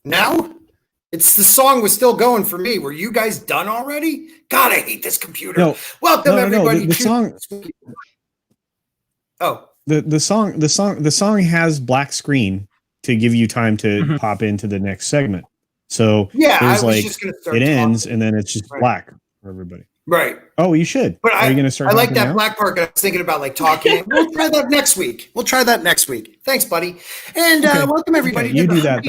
Now? It's the song was still going for me. Were you guys done already? God, I hate this computer. No, Welcome everybody. The song. Oh, the song has black screen to give you time to pop into the next segment. So yeah, there's I was like just gonna start it ends talking. and then it's just black for everybody. Right. Oh, you should. But Are you going to start? I like that now? black part. I was thinking about like talking. We'll try that next week. Thanks, buddy. And welcome everybody to the do that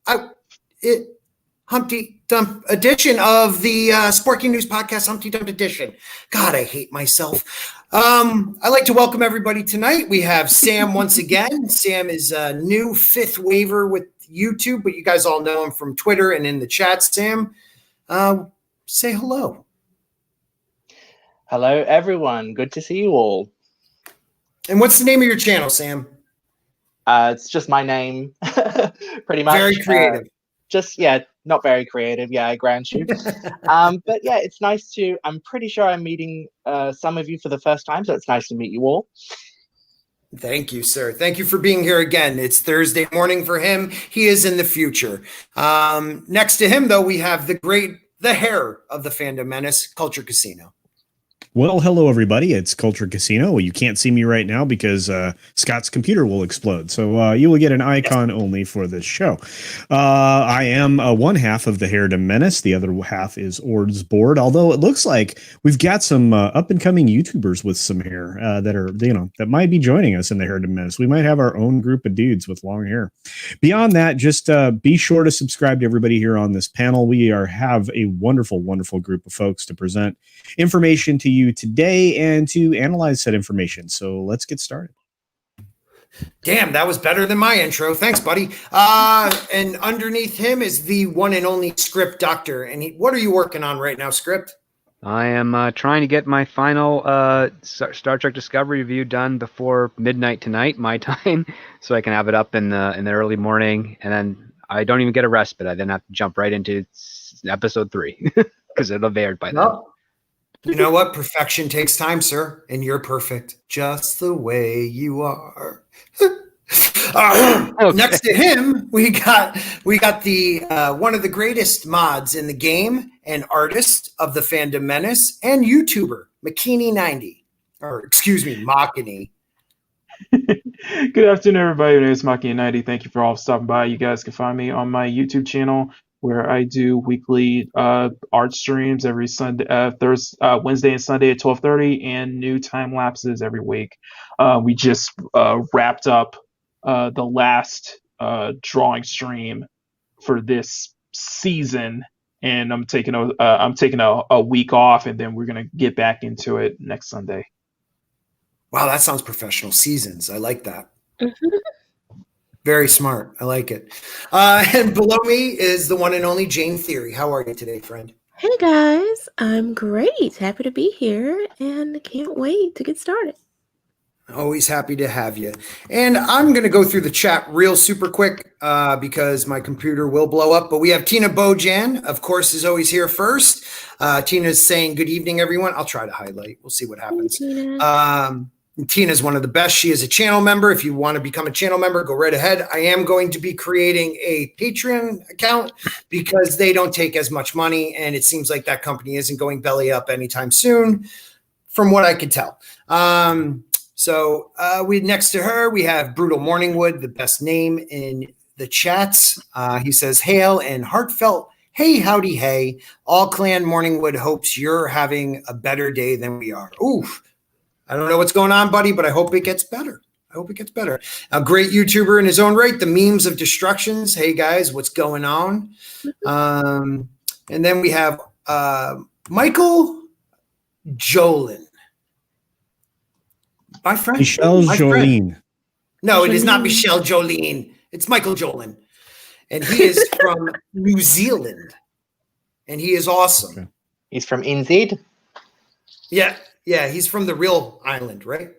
Humpty Dump, Humpty Dump edition of the Sporking News Podcast, Humpty Dump edition. God, I hate myself. I'd like to welcome everybody tonight. We have Sam once again. Sam is a new fifth waiver with YouTube, but you guys all know him from Twitter and in the chat. Sam, say hello. Hello, everyone. Good to see you all. And what's the name of your channel, Sam? It's just my name, pretty much. Very creative. Not very creative. Yeah, I grant you. But yeah, it's nice to. I'm pretty sure I'm meeting some of you for the first time, so it's nice to meet you all. Thank you, sir. Thank you for being here again. It's Thursday morning for him. He is in the future. Next to him, though, we have the hair of the Fandom Menace, Culture Casino. Well, hello, everybody. It's Culture Casino. Well, you can't see me right now because Scott's computer will explode. So you will get an icon only for this show. I am one half of the Hair Menace. The other half is Ord's Board. Although it looks like we've got some up and coming YouTubers with some hair that might be joining us in the Hair Menace. We might have our own group of dudes with long hair. Beyond that, just be sure to subscribe to everybody here on this panel. We have a wonderful, wonderful group of folks to present information to you today and to analyze said information. So let's get started. Damn, that was better than my intro. Thanks, buddy. And underneath him is the one and only Script Doctor. And what are you working on right now, Script? I am trying to get my final Star Trek Discovery review done before midnight tonight, my time, so I can have it up in the early morning. And then I don't even get a respite. I then have to jump right into episode 3 because it'll have aired by then. You know what? Perfection takes time, sir. And you're perfect just the way you are. Okay. Next to him, we got the one of the greatest mods in the game and artist of the Fandom Menace and YouTuber, Makini90. Or excuse me, Makini. Good afternoon, everybody. My name is Makini90. Thank you for all stopping by. You guys can find me on my YouTube channel, where I do weekly art streams every Sunday, Wednesday and Sunday at 12:30, and new time lapses every week. We just wrapped up the last drawing stream for this season, and I'm taking a week off, and then we're gonna get back into it next Sunday. Wow, that sounds professional. Seasons, I like that. Very smart. I like it. And below me is the one and only Jayne Theory. How are you today, friend? Hey, guys. I'm great. Happy to be here and can't wait to get started. Always happy to have you. And I'm going to go through the chat real super quick because my computer will blow up. But we have Tina Bojan, of course, is always here first. Tina's saying, good evening, everyone. I'll try to highlight. We'll see what happens. Hey, Tina. Tina's one of the best. She is a channel member. If you want to become a channel member, go right ahead. I am going to be creating a Patreon account because they don't take as much money, and it seems like that company isn't going belly up anytime soon, from what I could tell. So next to her, we have Brutal Morningwood, the best name in the chats. He says, hail and heartfelt, hey, howdy, hey. All Clan Morningwood hopes you're having a better day than we are. Oof. I don't know what's going on, buddy, but I hope it gets better. A great YouTuber in his own right, the memes of destructions. Hey, guys, what's going on? And then we have Michael Jolin. My friend. Michelle Jolene. No, it is not Michelle Jolene. It's Michael Jolin. And he is from New Zealand. And he is awesome. Okay. He's from NZ? Yeah, he's from the real island, right?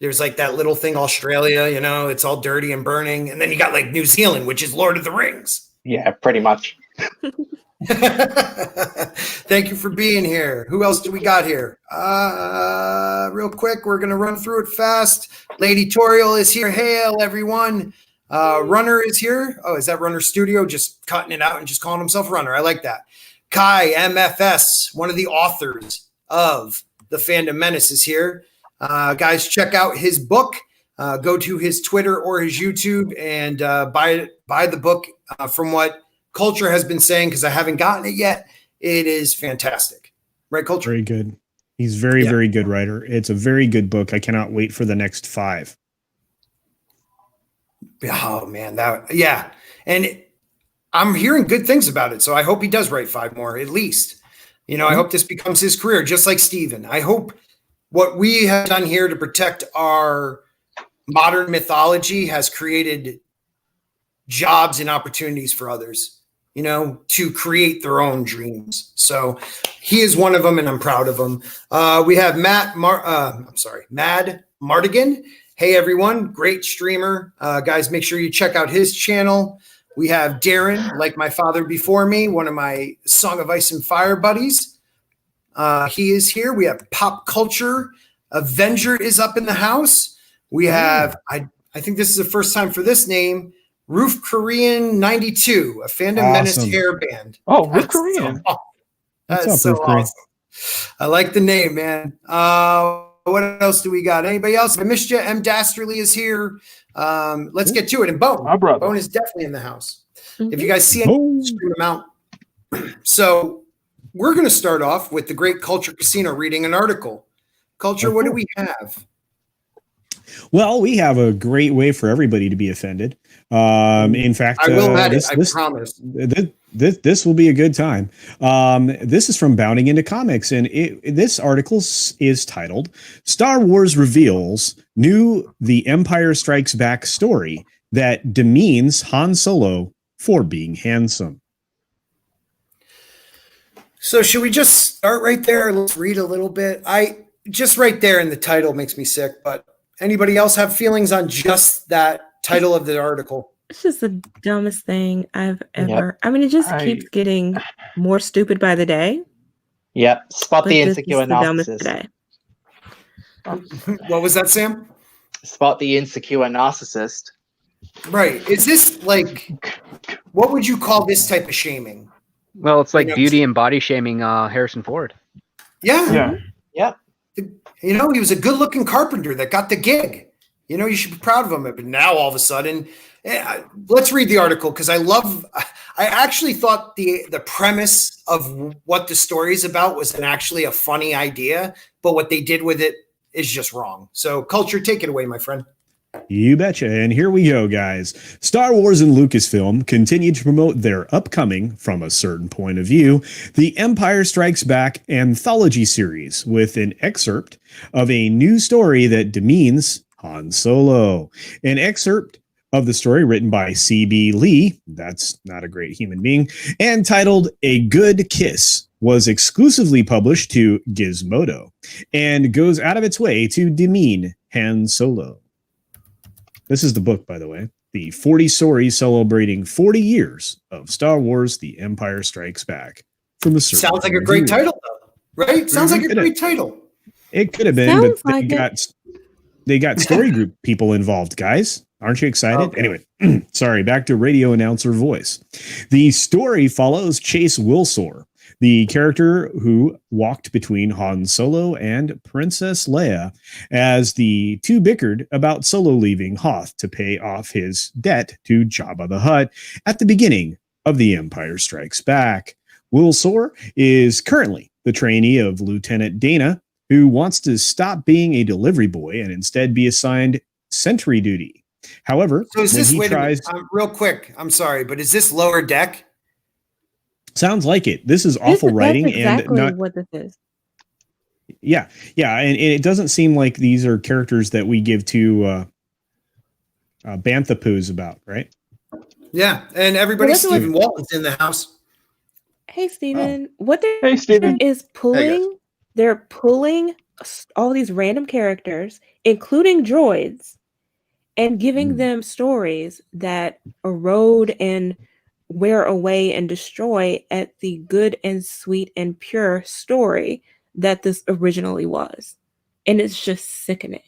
There's like that little thing, Australia, it's all dirty and burning. And then you got like New Zealand, which is Lord of the Rings. Yeah, pretty much. Thank you for being here. Who else do we got here? Real quick, we're going to run through it fast. Lady Tauriel is here. Hail, everyone. Runner is here. Oh, is that Runner Studio? Just cutting it out and just calling himself Runner. I like that. Kai MFS, one of the authors of The Fandom Menace, is here. Guys, check out his book. Go to his Twitter or his YouTube and buy the book. From what Culture has been saying, because I haven't gotten it yet, it is fantastic. Right, Culture? Very good. He's very good writer. It's a very good book. I cannot wait for the next 5. Oh man, and I'm hearing good things about it, so I hope he does write 5 more at least. I hope this becomes his career, just like Steven. I hope what we have done here to protect our modern mythology has created jobs and opportunities for others, to create their own dreams. So he is one of them, and I'm proud of him. We have Mad Mardigan. Hey, everyone. Great streamer. Guys, make sure you check out his channel. We have Darren, like my father before me, one of my Song of Ice and Fire buddies. He is here. We have Pop Culture. Avenger is up in the house. We have, I think this is the first time for this name, Roof Korean 92, a Fandom Menace hairband. Oh, Roof Korean. That's so awesome. I like the name, man. What else do we got? Anybody else? I missed you. M. Dastardly is here. Let's get to it. And Bone. My brother. Bone is definitely in the house. If you guys see any, scream them out. So we're going to start off with the great Culture Casino reading an article. Culture, what do we have? Well, we have a great way for everybody to be offended. In fact, I will add it. I promise. This will be a good time. This is from Bounding Into Comics, and this article is titled "Star Wars Reveals New The Empire Strikes Back Story That Demeans Han Solo for Being Handsome." So should we just start right there? Let's read a little bit. Just right there in the title makes me sick, but anybody else have feelings on just that title of the article? It's just the dumbest thing I've ever. I mean, it just keeps getting more stupid by the day. Yep. Spot the this insecure is the dumbest narcissist. today. What was that, Sam? Spot the insecure narcissist. Right. Is this like, what would you call this type of shaming? Well, it's like beauty and body shaming Harrison Ford. Yeah. Yep. He was a good-looking carpenter that got the gig. You should be proud of him. But now all of a sudden, let's read the article because I actually thought the premise of what the story is about was actually a funny idea, but what they did with it is just wrong. So, Culture, take it away, my friend. You betcha. And here we go, guys. Star Wars and Lucasfilm continue to promote their upcoming, from a certain point of view, The Empire Strikes Back anthology series with an excerpt of a new story that demeans Han Solo. An excerpt of the story written by C.B. Lee, that's not a great human being, and titled A Good Kiss, was exclusively published to Gizmodo and goes out of its way to demean Han Solo. This is the book, by the way. The 40 stories celebrating 40 years of Star Wars The Empire Strikes Back. From the Sounds like a great title, though, right? Sounds like a great title. It could have been, but they got story group people involved, guys. Aren't you excited? Okay. Anyway, sorry, back to radio announcer voice. The story follows Chase Wilsore, the character who walked between Han Solo and Princess Leia as the two bickered about Solo leaving Hoth to pay off his debt to Jabba the Hutt at the beginning of The Empire Strikes Back. Wilsore is currently the trainee of Lieutenant Dana, who wants to stop being a delivery boy and instead be assigned sentry duty. However, so is this, real quick, I'm sorry, but is this Lower Deck? Sounds like it. This is awful writing. That's exactly and not what this is. Yeah. And it doesn't seem like these are characters that we give to Bantha Poos about, right? Yeah. And everybody, Stephen Walton's in the house. Hey, Stephen. What they're doing is pulling, they're pulling all these random characters, including droids, and giving them stories that erode and wear away and destroy at the good and sweet and pure story that this originally was. And it's just sickening.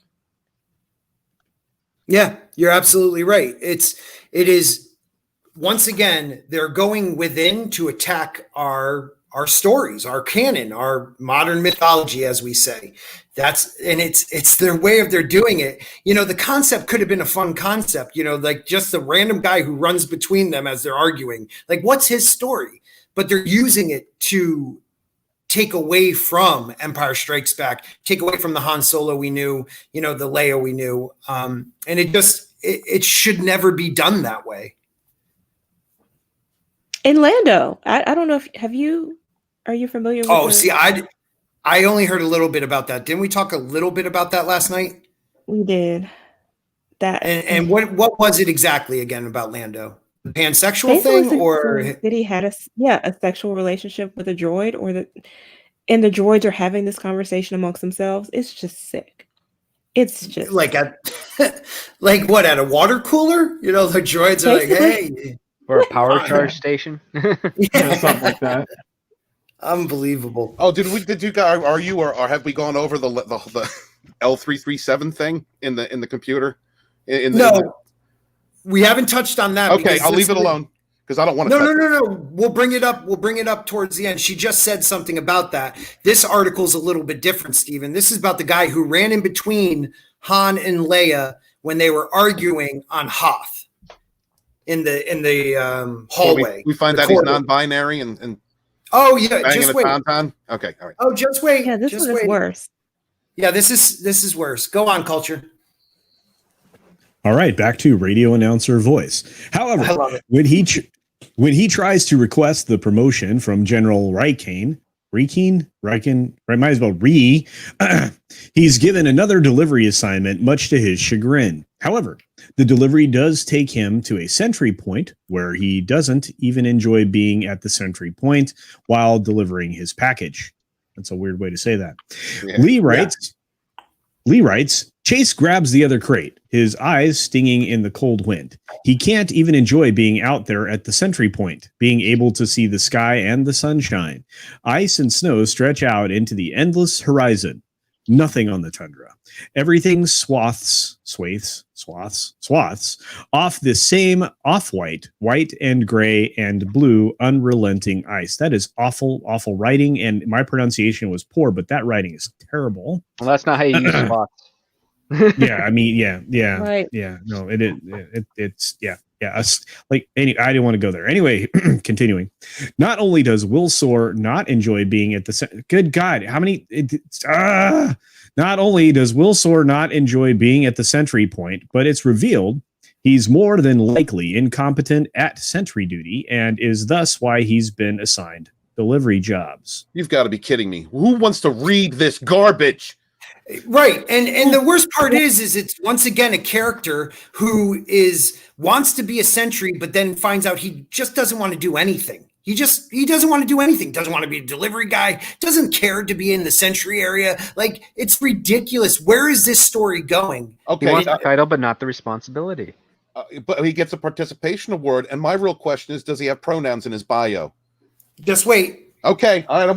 Yeah, you're absolutely right. It is once again, they're going within to attack our stories, our canon, our modern mythology, as we say. It's their way of their doing it. The concept could have been a fun concept, like just the random guy who runs between them as they're arguing. Like, what's his story? But they're using it to take away from Empire Strikes Back, take away from the Han Solo we knew, the Leia we knew. And it should never be done that way. In Lando, I don't know are you familiar with I only heard a little bit about that. Didn't we talk a little bit about that last night? We did. That and what was it exactly again about Lando? The pansexual thing, or that he had a sexual relationship with a droid, and the droids are having this conversation amongst themselves. It's just sick. It's just like at what, at a water cooler? The droids are like, hey, or a power charge station. Yeah, something like that. Unbelievable. Oh, did you guys? Are you or have we gone over the L337 thing in the computer? No, we haven't touched on that. Okay, I'll leave it alone because I don't want to. No. We'll bring it up. We'll bring it up towards the end. She just said something about that. This article's a little bit different, Steven. This is about the guy who ran in between Han and Leia when they were arguing on Hoth in the hallway. We find that he's non-binary and. Oh yeah, just wait. Tauntaun? Okay, all right. Oh, just wait. Yeah, this one is worse. Yeah, this is worse. Go on, Culture. All right, back to radio announcer voice. However, when he tries to request the promotion from General Riken, might as well he's given another delivery assignment, much to his chagrin. However, the delivery does take him to a sentry point where he doesn't even enjoy being at the sentry point while delivering his package. That's a weird way to say that. Yeah. Lee writes, Chase grabs the other crate, his eyes stinging in the cold wind. He can't even enjoy being out there at the sentry point, being able to see the sky and the sunshine. Ice and snow stretch out into the endless horizon. Nothing on the tundra. Everything swaths off the same off-white, white and gray and blue unrelenting ice. That is awful writing, and my pronunciation was poor, but that writing is terrible. Well, that's not how you use swaths. Yeah, I mean, yeah, right. Yeah, no, it's like I didn't want to go there. Anyway, continuing. Not only does Will Soar not enjoy being at the good God, how many? Not only does Will Soar not enjoy being at the sentry point, but it's revealed he's more than likely incompetent at sentry duty, and is thus why he's been assigned delivery jobs. You've got to be kidding me! Who wants to read this garbage? Right. And the worst part is it's once again a character who wants to be a sentry, but then finds out he just doesn't want to do anything. He doesn't want to do anything. Doesn't want to be a delivery guy. Doesn't care to be in the sentry area. Like, it's ridiculous. Where is this story going? Okay. He wants the title, but not the responsibility. But he gets a participation award. And my real question is, does he have pronouns in his bio? Just wait. Okay. All right. I'm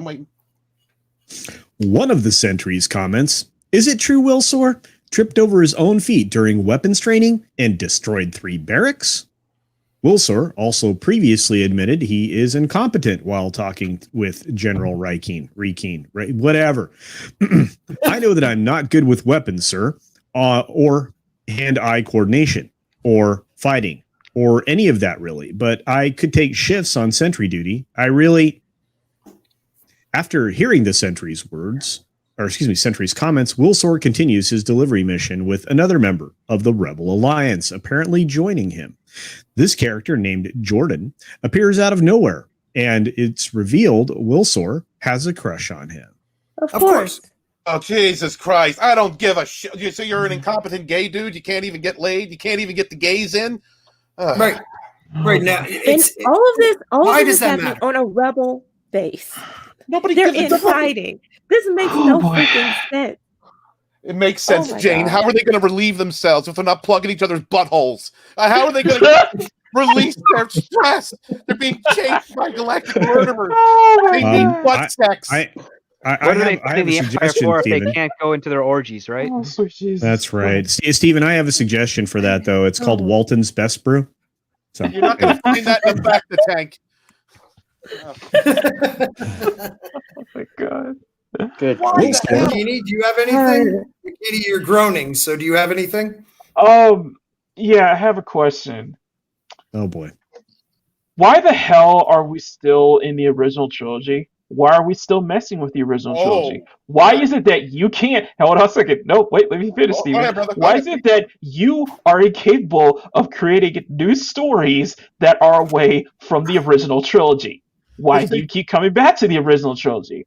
waiting. One of the sentries comments, is it true Will Soar tripped over his own feet during weapons training and destroyed 3 barracks? Will Soar also previously admitted he is incompetent while talking with General Riken, whatever. I know that I'm not good with weapons, sir, or hand-eye coordination, or fighting, or any of that really, but I could take shifts on sentry duty. After hearing the sentry's comments, Will Soar continues his delivery mission with another member of the Rebel Alliance, apparently joining him. This character, named Jordan, appears out of nowhere, and it's revealed Will Soar has a crush on him. Of course. Oh, Jesus Christ. I don't give a shit. So you're an incompetent gay dude? You can't even get laid? You can't even get the gays in? Right. Right now. All of this happening on a Rebel base. They're infighting. This makes no freaking sense. It makes sense, Jane. God. How are they going to relieve themselves if they're not plugging each other's buttholes? How are they going to release their stress? They're being chased by galactic murderers. They need butt sex. What are they I putting have a the Empire suggestion, for if they Steven. can't go into their orgies, right? Oh, sweet Jesus. That's right. Steven, I have a suggestion for that, though. It's called Walton's Best Brew. So You're not going to find that in the back of the tank. Oh my God. Good. Bikini, do you have anything? Bikini, you're groaning. So do you have anything? Yeah, I have a question. Oh boy. Why the hell are we still in the original trilogy? Why are we still messing with the original trilogy? Why is it that you can't... Hold on a second. No, wait, let me finish, Steven. Why is it that you are incapable of creating new stories that are away from the original trilogy? Why do you keep coming back to the original trilogy?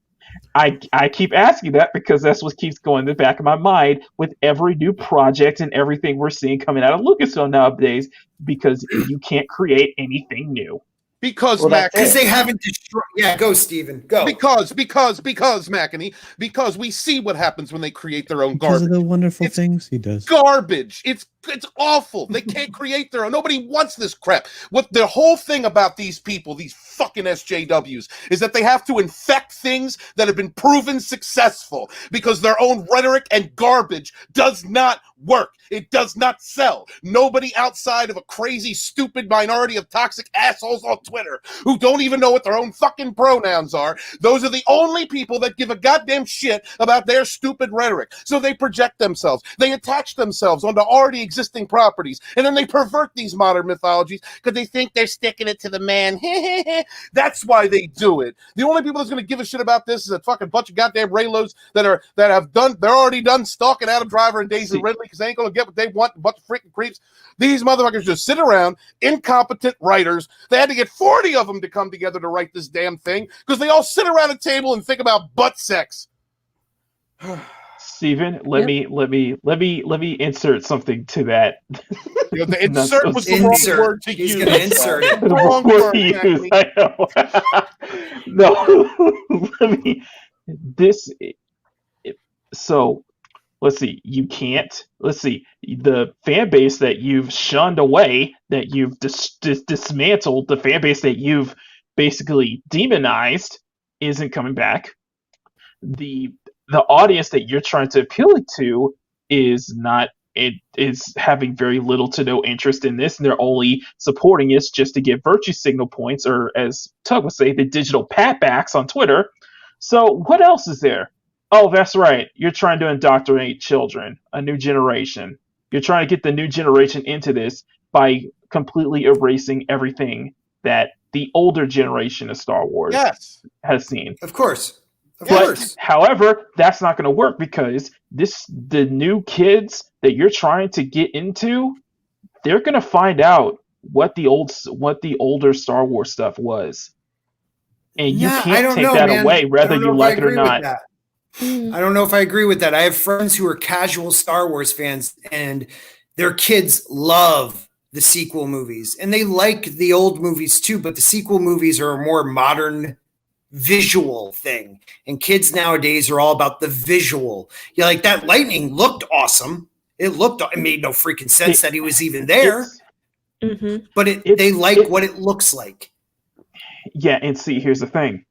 I keep asking that because that's what keeps going in the back of my mind with every new project and everything we're seeing coming out of Lucasfilm nowadays, because you can't create anything new. Because they haven't destroyed. Yeah, go, Steven. Go. Because Macany, because we see what happens when they create their own Because garbage. of the wonderful things he does. Garbage. It's awful. They can't create their own. Nobody wants this crap. What the whole thing about these people, these fucking SJWs, is that they have to infect things that have been proven successful because their own rhetoric and garbage does not work. It does not sell. Nobody outside of a crazy, stupid minority of toxic assholes on Twitter who don't even know what their own fucking pronouns are. Those are the only people that give a goddamn shit about their stupid rhetoric. So they project themselves. They attach themselves onto already existing properties. And then they pervert these modern mythologies because they think they're sticking it to the man. That's why they do it. The only people that's going to give a shit about this is a fucking bunch of goddamn Raylos they're already done stalking Adam Driver and Daisy Ridley because they ain't going to get what they want, a bunch of freaking creeps. These motherfuckers just sit around, incompetent writers. They had to get 40 of them to come together to write this damn thing because they all sit around a table and think about butt sex. Steven, let me insert something to that. The insert was the wrong word to use. He's going to insert it. The wrong word to use. I know. No, let me. So, let's see. You can't. Let's see. The fan base that you've shunned away, that you've dismantled, the fan base that you've basically demonized, isn't coming back. The audience that you're trying to appeal to is not. It is having very little to no interest in this, and they're only supporting it just to get virtue signal points, or as Tug would say, the digital patbacks on Twitter. So what else is there? Oh, that's right. You're trying to indoctrinate children, a new generation. You're trying to get the new generation into this by completely erasing everything that the older generation of Star Wars has seen. Of course. However, that's not going to work because the new kids that you're trying to get into, they're going to find out what the older Star Wars stuff was, and you can't take that away, whether you like it or not. I don't know if I agree with that. I have friends who are casual Star Wars fans, and their kids love the sequel movies, and they like the old movies too. But the sequel movies are a more modern visual thing, and kids nowadays are all about the visual. Yeah, like that lightning looked awesome. It made no freaking sense that he was even there. But they like what it looks like. Yeah, and see, here's the thing.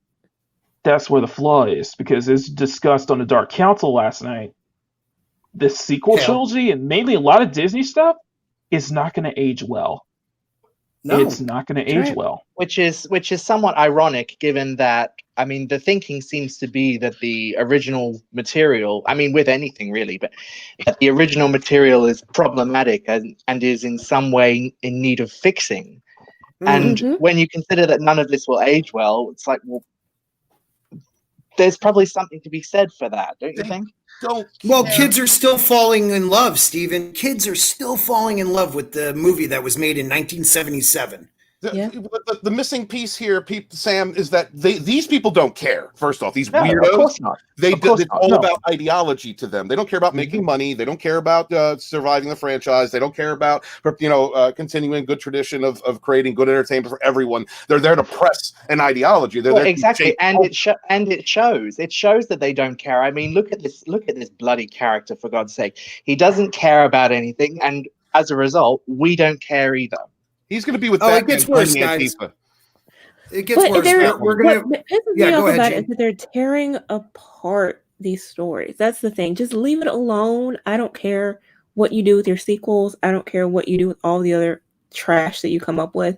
That's where the flaw is, because it's discussed on the Dark Council last night. The sequel trilogy, and mainly a lot of Disney stuff, is not going to age well. No, it's not going to age well. Which is somewhat ironic, given that, I mean, the thinking seems to be that the original material, I mean, with anything really, but that the original material is problematic and is in some way in need of fixing. And when you consider that none of this will age well, it's like, well, there's probably something to be said for that, don't you think? Well, kids are still falling in love, Steven. Kids are still falling in love with the movie that was made in 1977. The missing piece here, Sam, is that these people don't care. First off, these weirdos. Of course not. It's all about ideology to them. They don't care about making money. They don't care about surviving the franchise. They don't care about continuing good tradition of creating good entertainment for everyone. They're there to press an ideology. They're there exactly, and it shows. It shows that they don't care. I mean, look at this bloody character, for God's sake. He doesn't care about anything, and as a result, we don't care either. He's going to be with that. It gets worse, guys. it gets worse. We're gonna. What pisses me off about it is that they're tearing apart these stories. That's the thing. Just leave it alone. I don't care what you do with your sequels. I don't care what you do with all the other trash that you come up with.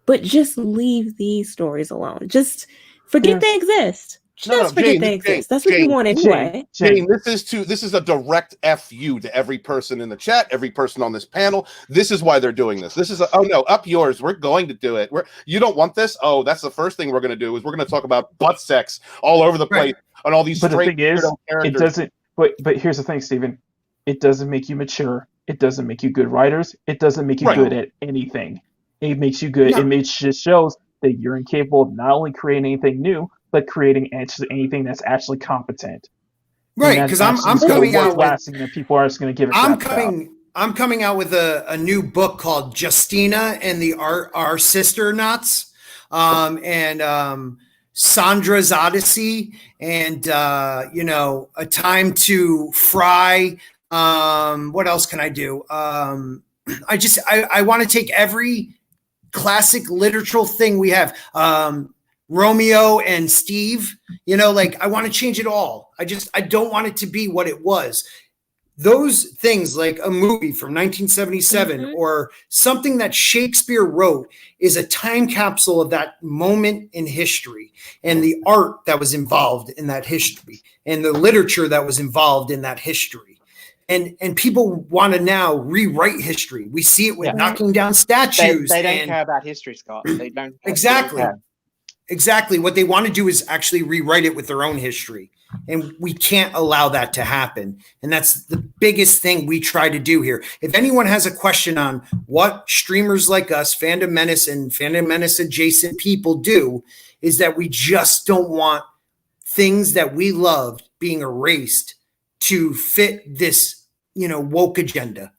But just leave these stories alone. Just forget they exist. Just forget they exist. That's what you want anyway. Jayne, this is a direct FU to every person in the chat, every person on this panel. This is why they're doing this. This is up yours. We're going to do it. You don't want this? Oh, that's the first thing we're going to do is we're going to talk about butt sex all over the place on all these. But the thing is, it doesn't. But here's the thing, Steven. It doesn't make you mature. It doesn't make you good writers. It doesn't make you good at anything. It makes you good. No. It just shows that you're incapable of not only creating anything new, but creating anything that's actually competent. Right, because I'm coming out with that people are just going to give it. I'm coming out with a new book called Justina and the Our Sister Knots, and Sandra's Odyssey, and A Time to Fry. What else can I do? I want to take every classic literal thing we have. Romeo and Steve, I want to change it all. I don't want it to be what it was. Those things like a movie from 1977 or something that Shakespeare wrote is a time capsule of that moment in history and the art that was involved in that history and the literature that was involved in that history. And people want to now rewrite history. We see it with knocking down statues. They don't care about history, Scott. They don't. Exactly. What they want to do is actually rewrite it with their own history. And we can't allow that to happen. And that's the biggest thing we try to do here. If anyone has a question on what streamers like us, Fandom Menace and Fandom Menace adjacent people do, is that we just don't want things that we loved being erased to fit this, woke agenda.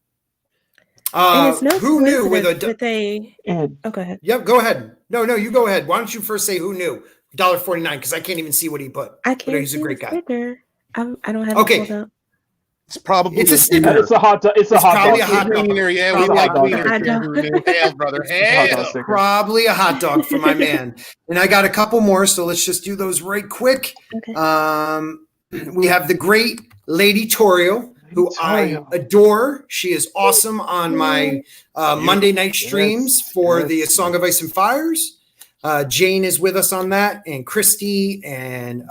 And it's no who knew with go ahead. Yep, go ahead. No, you go ahead. Why don't you first say who knew? $1.49, because I can't even see what he put. I can't. He's a great guy. I don't have it pulled up. It's probably a sticker. It's a hot dog. It's probably a hot dog. Yeah, we like wiener. Hail, brother. Hail. Probably a hot dog for my man. And I got a couple more, so let's just do those right quick. Okay. We have the great Lady Tauriel, who I adore. She is awesome on my Monday night streams for the Song of Ice and Fires. Jayne is with us on that, and Christie and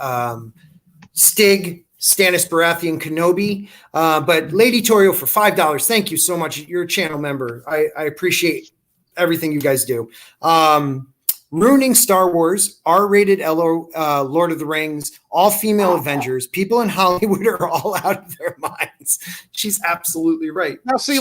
Stig, Stannis Baratheon Kenobi. But Lady Tauriel for $5. Thank you so much. You're a channel member. I appreciate everything you guys do. Ruining Star Wars, R-rated Lord of the Rings, all-female Avengers. People in Hollywood are all out of their minds. She's absolutely right. Now, see,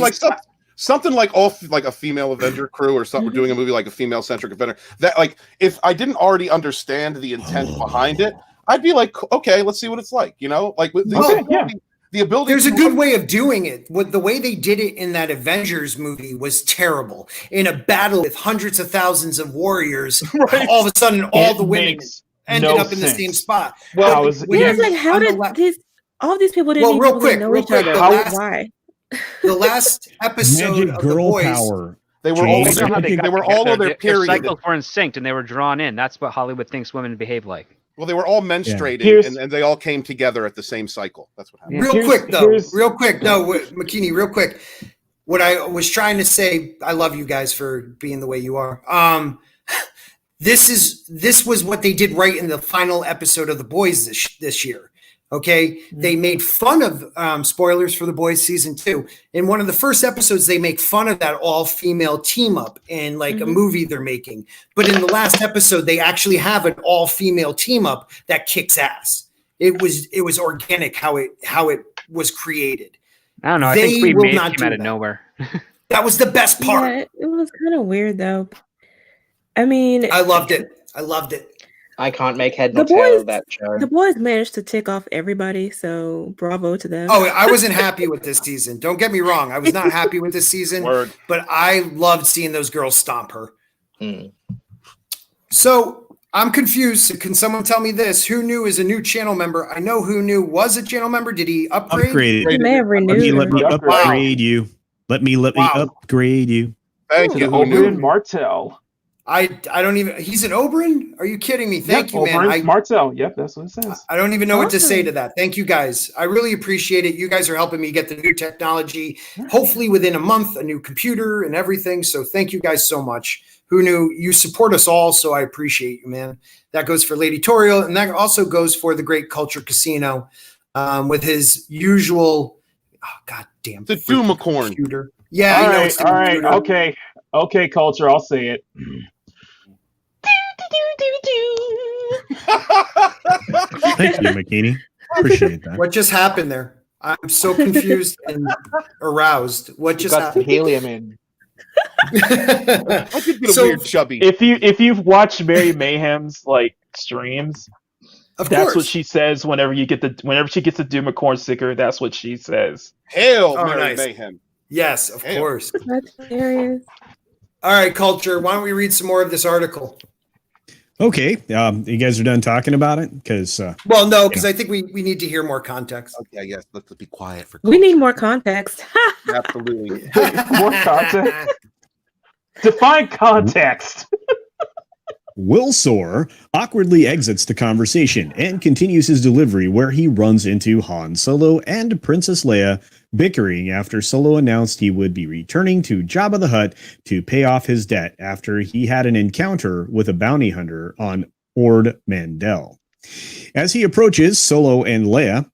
something like a female Avenger crew or something. We're doing a movie like a female-centric Avenger. That if I didn't already understand the intent behind it, I'd be like, okay, let's see what it's like. The ability. There's a good way of doing it. The way they did it in that Avengers movie was terrible. In a battle with hundreds of thousands of warriors, all of a sudden, all the women ended up in the same spot. Well, how did all these people didn't even know each other? Why? The last episode of The Boys. Power. They were all on their period. Their cycles were in sync, and they were drawn in. That's what Hollywood thinks women behave like. Well, they were all menstruating, and they all came together at the same cycle. That's what happened. Real quick. No, McKinney, real quick. What I was trying to say, I love you guys for being the way you are. This was what they did right in the final episode of The Boys this year. Okay, they made fun of spoilers for The Boys season 2. In one of the first episodes, they make fun of that all-female team up in a movie they're making. But in the last episode, they actually have an all-female team up that kicks ass. It was organic how it was created. I don't know. I think we made him out of nowhere. That was the best part. Yeah, it was kind of weird though. I mean, I loved it. I can't make head nor tail of that show. The Boys managed to tick off everybody, so bravo to them. Oh, I wasn't happy with this season. Don't get me wrong. I was not happy with this season, but I loved seeing those girls stomp her. So I'm confused. Can someone tell me this? Who Knew is a new channel member? I know Who Knew was a channel member. Did he upgrade? He may have renewed. Let me upgrade you. Let me upgrade you. Thank you, Who Knew. Martell. I don't even. He's an Oberyn. Are you kidding me? Thank you, man. Oberyn's Martell. Yep, that's what it says. I don't even know what to say to that. Thank you, guys. I really appreciate it. You guys are helping me get the new technology. Hopefully, within a month, a new computer and everything. So, thank you guys so much. Who knew? You support us all, so I appreciate you, man. That goes for Lady Tauriel, and that also goes for the Great Culture Casino, with his usual. Oh, God damn! The Doomacorn. Computer. Yeah. All right. Okay, Culture. I'll say it. Thank you, McKinney. Appreciate that. What just happened there? I'm so confused and aroused. What just got happened? some helium in. I could get a weird chubby. If you've watched Mary Mayhem's like streams, Of that's course. what she says whenever she gets the Doomacorn sticker. That's what she says. Hail, Oh, Mary nice. Mayhem. Yes, of Damn. course. That's hilarious. All right, Culture. Why don't we read some more of this article? Okay, you guys are done talking about it because Well, no, because I think we need to hear more context. Okay, yes. Let's be quiet for. We need more context. Absolutely. More context. Define context. Wilsor awkwardly exits the conversation and continues his delivery where he runs into Han Solo and Princess Leia bickering after Solo announced he would be returning to Jabba the Hutt to pay off his debt after he had an encounter with a bounty hunter on Ord Mandel. As he approaches Solo and Leia,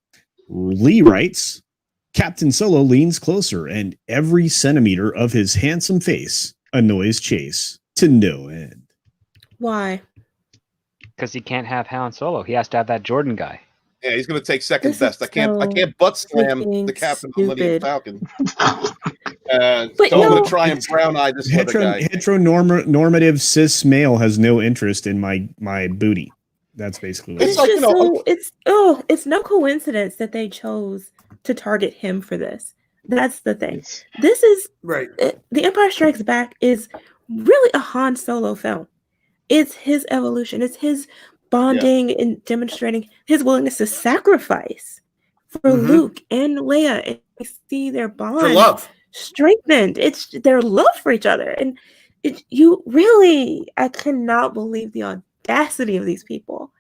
Lee writes, Captain Solo leans closer and every centimeter of his handsome face annoys Chase to no end. Why? Because he can't have Han Solo. He has to have that Jordan guy. Yeah, he's going to take second This best. is I can't butt slam the captain of the Millennium stupid. Falcon. But So I'm no. going to try and brown eye this other guy. Heteronormative cis male has no interest in my booty. That's basically what It's It's like, just you know, it's no coincidence that they chose to target him for this. That's the thing. This is Right. The Empire Strikes Back is really a Han Solo film. It's his evolution. It's his bonding and demonstrating his willingness to sacrifice for Luke and Leia, and we see their bond For love. strengthened. It's their love for each other, and I cannot believe the audacity of these people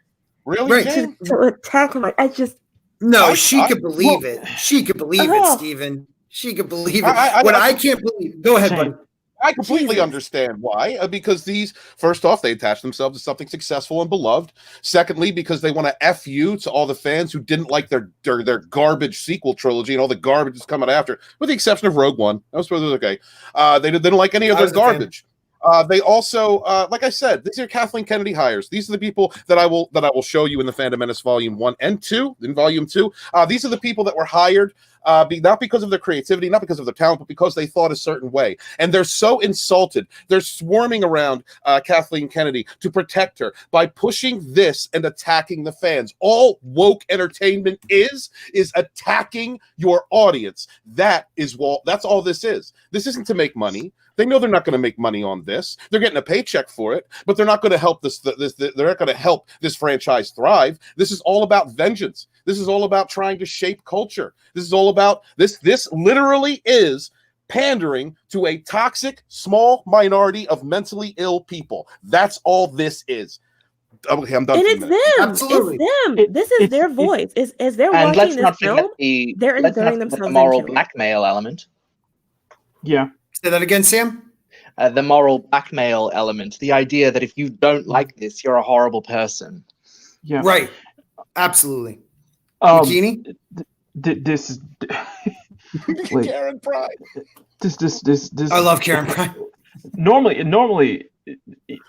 Really? Right. Jane? to attack him. I just No, I- she I- could believe it. She could believe it, Oh. Stephen. She could believe it. I- What I can't believe. Go ahead, buddy. I completely Jesus. understand why. Because these, first off, they attach themselves to something successful and beloved. Secondly, because they want to F you to all the fans who didn't like their garbage sequel trilogy and all the garbage that's coming after, with the exception of Rogue One. That was okay. They didn't like any of I their was a fan. garbage. They also, like I said, these are Kathleen Kennedy hires. These are the people that I will show you in the Phantom Menace Volume 1 and 2. In Volume 2, these are the people that were hired, not because of their creativity, not because of their talent, but because they thought a certain way. And they're so insulted. They're swarming around Kathleen Kennedy to protect her by pushing this and attacking the fans. All woke entertainment is attacking your audience. That's all this is. This isn't to make money. They know they're not going to make money on this. They're getting a paycheck for it, but they're not going to help they're not going to help this franchise thrive. This is all about vengeance. This is all about trying to shape culture. This is all about this. This literally is pandering to a toxic small minority of mentally ill people. That's all this is. Okay, I'm done. and for a it's minute. them. Absolutely. It's them. This is their voice. As they're And watching let's this not forget film, they're let's not inserting forget the themselves moral into it. blackmail element. Yeah. Say that again, Sam. The moral blackmail element. The idea that if you don't like this, you're a horrible person. Yeah. Right. Absolutely. Um, Bikini? this is like, Karen Pride. this I love Karen Pride. normally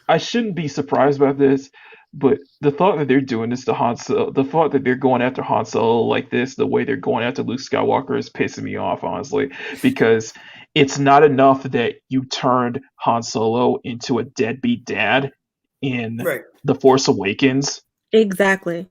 I shouldn't be surprised about this, but the thought that they're doing this to Han Solo, the thought that they're going after Han Solo like this, the way they're going after Luke Skywalker is pissing me off, honestly, because it's not enough that you turned Han Solo into a deadbeat dad in Right. The Force Awakens, Exactly.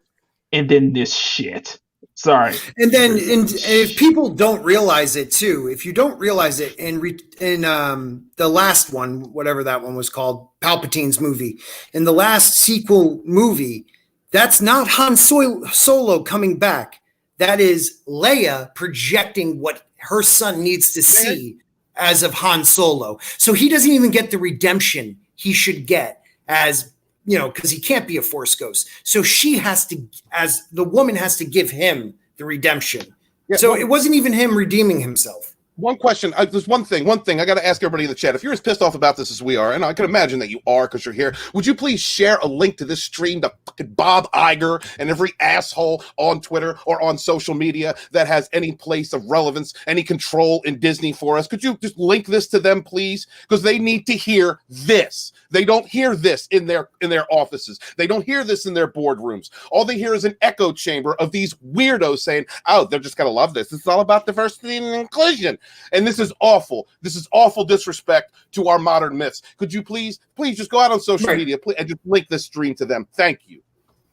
and then this shit. Sorry. And then, if people don't realize it too, if you don't realize it in the last one, whatever that one was called, Palpatine's movie, in the last sequel movie, that's not Han Solo coming back. That is Leia projecting what her son needs to see as of Han Solo. So he doesn't even get the redemption he should get as, you know, because he can't be a Force ghost. So she has to, as the woman has to give him the redemption. Yeah, so it wasn't even him redeeming himself. One question. There's one thing I got to ask everybody in the chat. If you're as pissed off about this as we are, and I can imagine that you are because you're here, would you please share a link to this stream to fucking Bob Iger and every asshole on Twitter or on social media that has any place of relevance, any control in Disney for us? Could you just link this to them, please? Because they need to hear this. They don't hear this in their offices. They don't hear this in their boardrooms. All they hear is an echo chamber of these weirdos saying, "Oh, they're just gonna love this. It's all about diversity and inclusion." And this is awful. This is awful disrespect to our modern myths. Could you please just go out on social media and just link this stream to them? Thank you.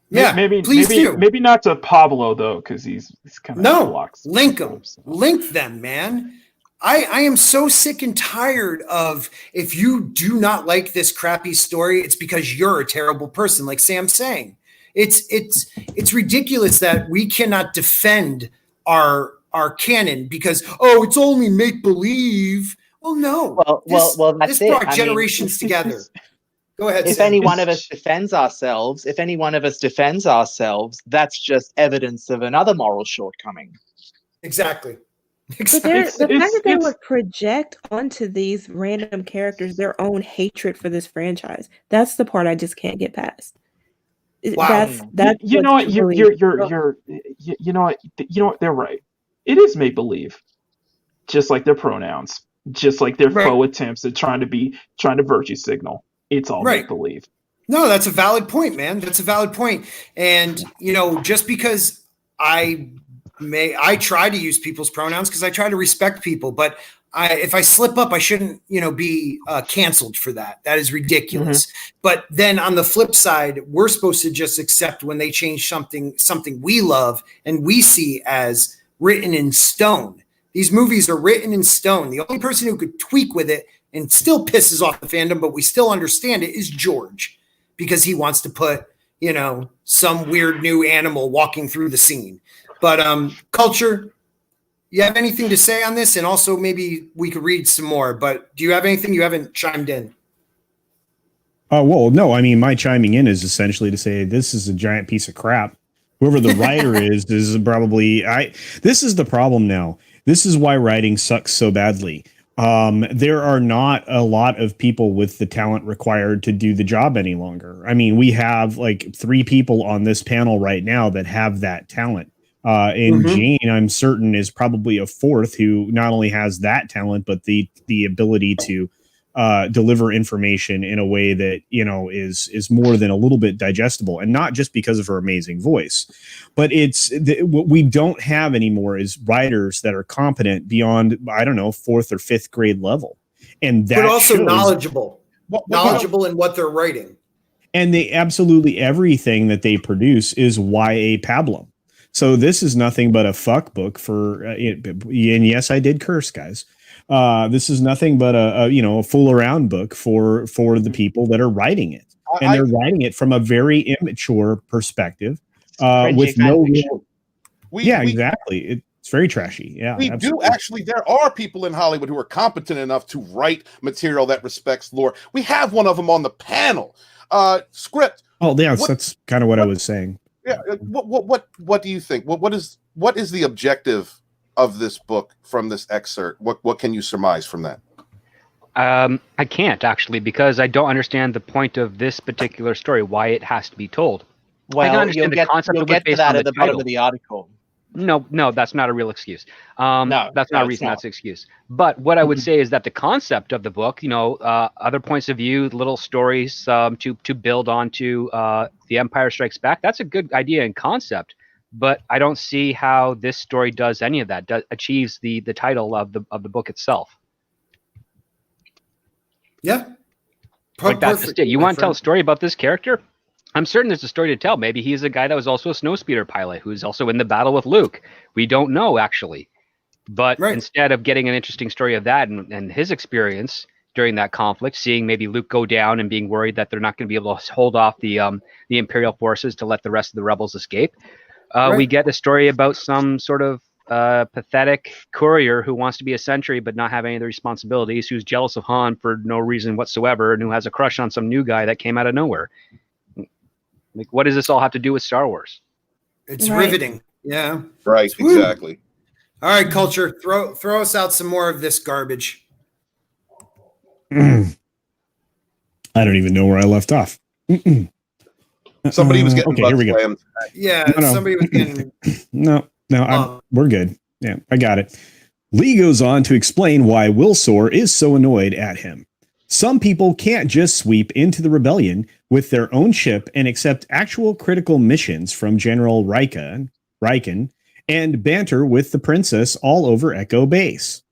Yeah, maybe not to Pablo though, because he's kind of blocks. Link them, link them, man. I am so sick and tired of, if you do not like this crappy story, it's because you're a terrible person, like Sam's saying. It's ridiculous that we cannot defend our canon because, oh, it's only make believe. Well, no. Well, that's this brought generations together. Go ahead. If any one of us defends ourselves, that's just evidence of another moral shortcoming. Exactly. But the fact that they would project onto these random characters their own hatred for this franchise, that's the part I just can't get past. Wow. That's you know what, you know what, they're right. It is make believe, just like their pronouns, just like their faux attempts at trying to virtue signal. It's all make believe. No, that's a valid point, man. That's a valid point. And you know, just because I try to use people's pronouns because I try to respect people, but if I slip up, I shouldn't, be canceled for that. That is ridiculous. Mm-hmm. But then on the flip side, we're supposed to just accept when they change something we love and we see as written in stone. These movies are written in stone. The only person who could tweak with it and still pisses off the fandom, but we still understand it, is George, because he wants to put, some weird new animal walking through the scene. But Culture, you have anything to say on this? And also maybe we could read some more, but do you have anything? You haven't chimed in. Well, no, I mean, my chiming in is essentially to say this is a giant piece of crap. Whoever the writer is probably, this is the problem now. This is why writing sucks so badly. There are not a lot of people with the talent required to do the job any longer. I mean, we have like 3 people on this panel right now that have that talent. And Jayne, I'm certain, is probably a 4th who not only has that talent, but the ability to deliver information in a way that, is more than a little bit digestible, and not just because of her amazing voice, but what we don't have anymore is writers that are competent beyond, I don't know, 4th or 5th grade level. And that, but also knowledgeable in what they're writing. And they absolutely everything that they produce is YA pablum. So this is nothing but a fuck book for, and yes, I did curse, guys. This is nothing but a fool around book for the people that are writing it, and they're writing it from a very immature perspective, with no real. Exactly. It's very trashy. Yeah, we absolutely. Do actually. There are people in Hollywood who are competent enough to write material that respects lore. We have one of them on the panel. Script. Oh, yeah, that's kind of what I was saying. Yeah. What do you think? What is the objective of this book from this excerpt? What can you surmise from that? I can't actually, because I don't understand the point of this particular story, why it has to be told. Well, you'll get to that at the bottom of the article. No, that's not a real excuse. That's not a reason. That's an excuse. But what I would say is that the concept of the book, other points of view, little stories to build onto The Empire Strikes Back, that's a good idea and concept. But I don't see how this story does any of that, achieves the title of the book itself. Yeah. Like that's just it. You want to tell a story about this character? I'm certain there's a story to tell. Maybe he's a guy that was also a snowspeeder pilot who's also in the battle with Luke. We don't know, actually. But instead of getting an interesting story of that and his experience during that conflict, seeing maybe Luke go down and being worried that they're not going to be able to hold off the Imperial forces to let the rest of the rebels escape, we get a story about some sort of pathetic courier who wants to be a sentry but not have any of the responsibilities, who's jealous of Han for no reason whatsoever, and who has a crush on some new guy that came out of nowhere. Like, what does this all have to do with Star Wars? It's riveting. Yeah. Right. Woo. Exactly. All right, Culture, throw us out some more of this garbage. I don't even know where I left off. Somebody was getting okay, here we go. slammed. Yeah, somebody was getting. We're good. Yeah, I got it. Lee goes on to explain why Wilsor is so annoyed at him. Some people can't just sweep into the rebellion with their own ship and accept actual critical missions from General Riken and banter with the princess all over Echo Base.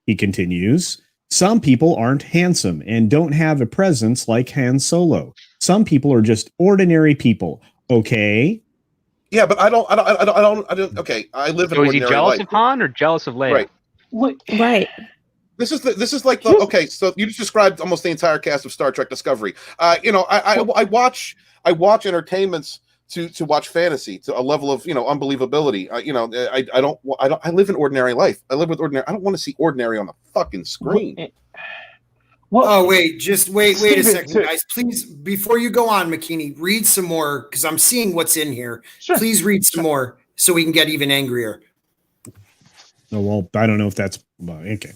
He continues, some people aren't handsome and don't have a presence like Han Solo. Some people are just ordinary people. Okay. Yeah, but I don't. Okay, I live in So is ordinary he jealous life. of Han or jealous of Leia? Right. This is like the okay. So you just described almost the entire cast of Star Trek Discovery. I watch entertainments to watch fantasy to a level of unbelievability. I live an ordinary life. I live with ordinary. I don't want to see ordinary on the fucking screen. Wait a second, guys. Please, before you go on, McKinney, read some more because I'm seeing what's in here. Sure. Please read some more so we can get even angrier. Oh, well, I don't know if that's okay.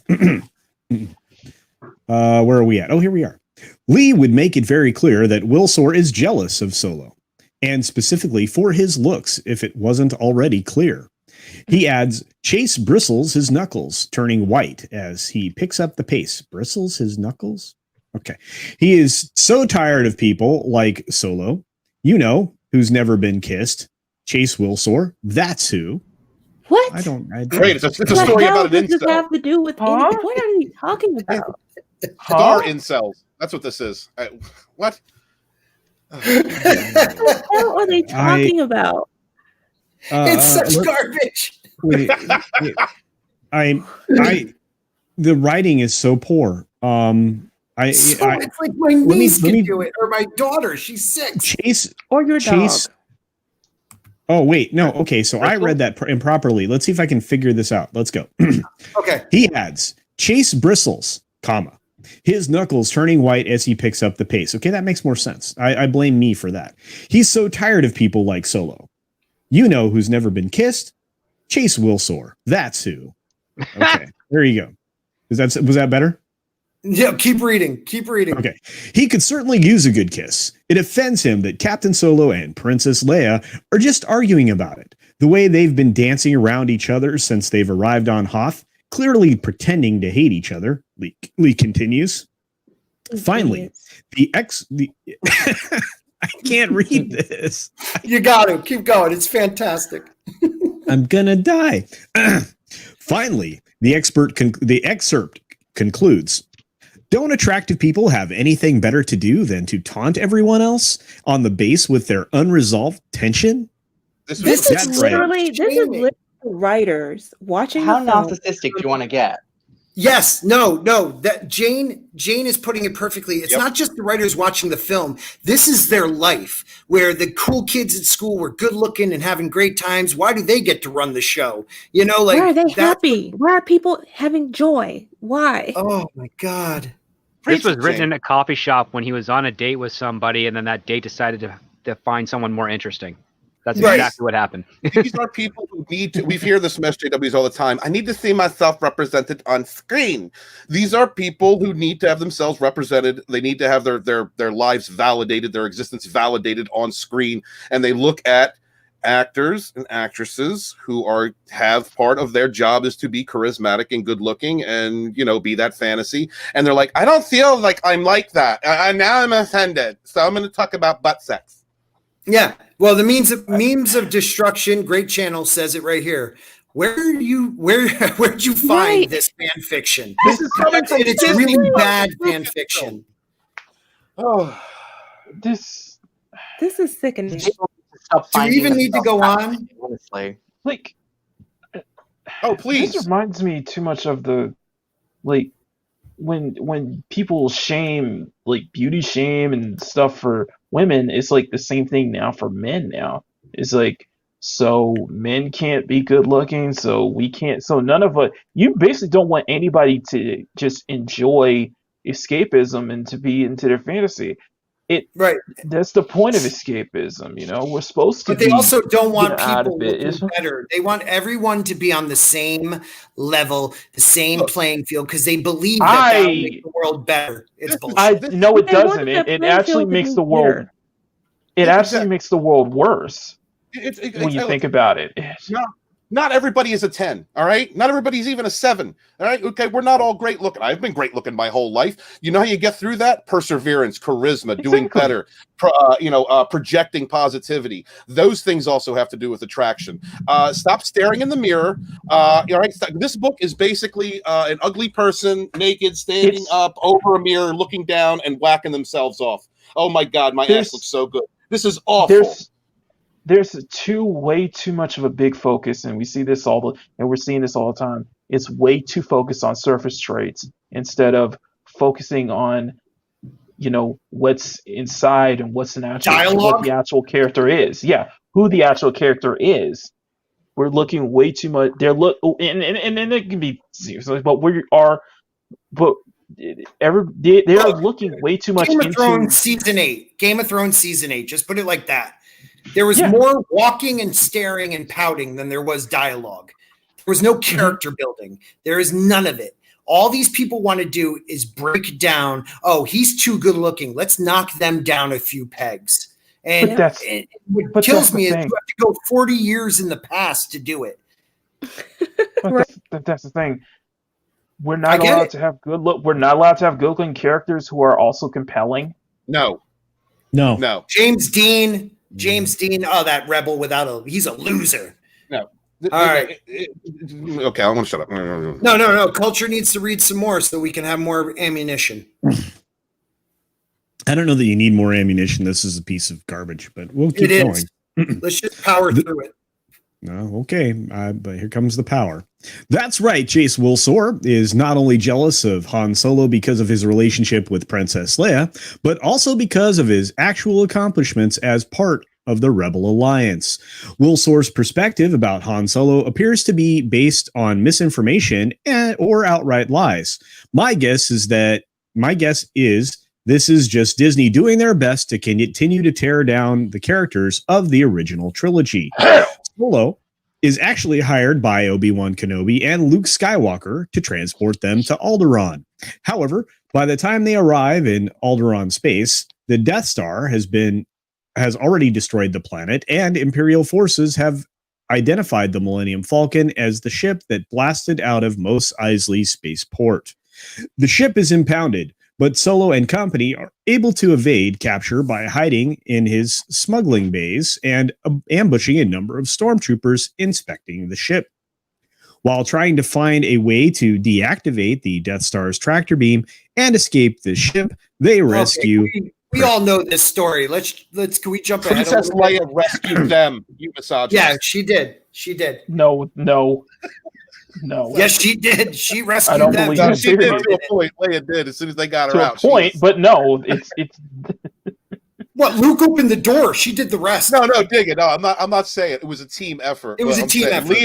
Where are we at? Oh, here we are. Lee would make it very clear that Wilsor is jealous of Solo, and specifically for his looks, if it wasn't already clear. He adds, Chase bristles his knuckles, turning white as he picks up the pace. Bristles his knuckles? Okay. He is so tired of people like Solo, who's never been kissed. Chase Wilsor, that's who. What? Great. It's a story about an incel. What does this have to do with anything? What are you talking about? Star incels. That's what this is. What? What the hell are they talking about? It's such garbage. The writing is so poor. It's like my niece can do it, or my daughter. She's 6. Chase or your dog. Oh wait, no. Okay, so I read that improperly. Let's see if I can figure this out. Let's go. Okay. He adds, Chase bristles, comma, his knuckles turning white as he picks up the pace. Okay, that makes more sense. I blame me for that. He's so tired of people like Solo. Who's never been kissed? Chase Wilsor. That's who. Okay, there you go. Was that better? Yeah, keep reading. Okay. He could certainly use a good kiss. It offends him that Captain Solo and Princess Leia are just arguing about it. The way they've been dancing around each other since they've arrived on Hoth, clearly pretending to hate each other. Lee continues. Finally, I can't read this. You got to keep going. It's fantastic. I'm gonna die. Finally, the excerpt concludes. Don't attractive people have anything better to do than to taunt everyone else on the base with their unresolved tension? This is literally writers watching. How narcissistic do you want to get? Yes, no. That Jayne is putting it perfectly. It's not just the writers watching the film. This is their life, where the cool kids at school were good looking and having great times. Why do they get to run the show? Why are they happy? Why are people having joy? Why? Oh my God. This was written in a coffee shop when he was on a date with somebody, and then that date decided to find someone more interesting. That's exactly what happened. These are people who need to. We hear this from SJWs all the time. I need to see myself represented on screen. These are people who need to have themselves represented. They need to have their lives validated, their existence validated on screen, and they look at actors and actresses who have part of their job is to be charismatic and good looking and be that fantasy, and they're like, I don't feel like I'm like that. Now I'm offended, so I'm going to talk about butt sex. Yeah, well, the memes of destruction. Great channel says it right here. Where'd you find this fan fiction? This is coming from it's really bad fan fiction. Oh, this is sickening. Do we even need to go on? Honestly, oh please. This reminds me too much of the when people shame, beauty shame and stuff for women. It's like the same thing now for men. Now it's like so men can't be good looking, so we can't. So none of us. You basically don't want anybody to just enjoy escapism and to be into their fantasy. Right. That's the point of escapism, We're supposed to. But they also don't want out people of it. looking better. They want everyone to be on the same level, the same playing field, because they believe that'll make the world better. It's bullshit. No, it doesn't. It actually makes the world. It actually makes the world worse when you think about it. Not everybody is a 10, all right? Not everybody's even a 7, all right? Okay, we're not all great looking. I've been great looking my whole life. You know how you get through that? Perseverance, charisma, doing better, projecting positivity. Those things also have to do with attraction. Stop staring in the mirror. All right, this book is basically an ugly person, naked, standing up over a mirror, looking down and whacking themselves off. Oh my God, my ass looks so good. This is awful. There's way too much of a big focus, and we're seeing this all the time. It's way too focused on surface traits instead of focusing on, what's inside and what's what the actual character is. Yeah, who the actual character is. We're looking way too much. And it can be serious, but they're looking way too much into Game of Thrones season 8. Just put it like that. There was more walking and staring and pouting than there was dialogue. There was no character building. There is none of it. All these people want to do is break down, oh, he's too good looking. Let's knock them down a few pegs. And what kills me is you have to go 40 years in the past to do it. That's the thing. We're not allowed to have We're not allowed to have good looking characters who are also compelling. No. James Dean, that rebel he's a loser. No. All right. Okay, I want to shut up. No. Culture needs to read some more so we can have more ammunition. I don't know that you need more ammunition. This is a piece of garbage, but we'll keep going. Let's just power through it. No, okay, but here comes the power. That's right. Jace Wilsor is not only jealous of Han Solo because of his relationship with Princess Leia, but also because of his actual accomplishments as part of the Rebel Alliance. Wilsor's perspective about Han Solo appears to be based on misinformation or outright lies. My guess is this is just Disney doing their best to continue to tear down the characters of the original trilogy. Solo is actually hired by Obi-Wan Kenobi and Luke Skywalker to transport them to Alderaan. However, by the time they arrive in Alderaan space, the Death Star has already destroyed the planet, and Imperial forces have identified the Millennium Falcon as the ship that blasted out of Mos Eisley spaceport. The ship is impounded, but Solo and company are able to evade capture by hiding in his smuggling bays and ambushing a number of stormtroopers inspecting the ship. While trying to find a way to deactivate the Death Star's tractor beam and escape the ship, they rescue... We all know this story. Can we jump ahead? Princess Leia rescued them, you misogynist. Yeah, she did. No. Yes, she did. She rescued them. I don't believe no, she did to a point. Leia did as soon as they got her out. To a point, but no, it's What? Luke opened the door. She did the rest. No, dig it. No, I'm not saying it was a team effort. It was a team effort.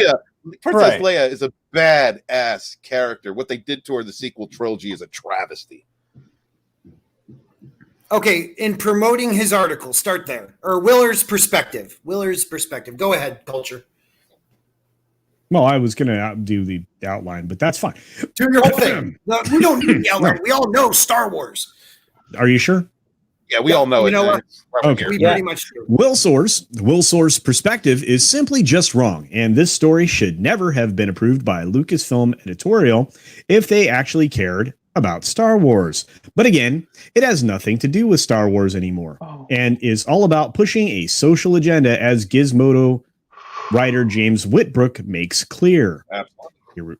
Princess Leia is a badass character. What they did to her in the sequel trilogy is a travesty. Okay, in promoting his article, start there. Or Willer's perspective. Go ahead, Culture. Well, I was going to do the outline, but that's fine. Do your whole thing. No, we don't need the outline. We all know Star Wars. Are you sure? Yeah, we all know it. You know what? Okay. We pretty much do. Wilsor's perspective is simply just wrong, and this story should never have been approved by Lucasfilm editorial if they actually cared about Star Wars. But again, it has nothing to do with Star Wars anymore, and is all about pushing a social agenda, as Gizmodo writer James Whitbrook makes clear. Absolutely.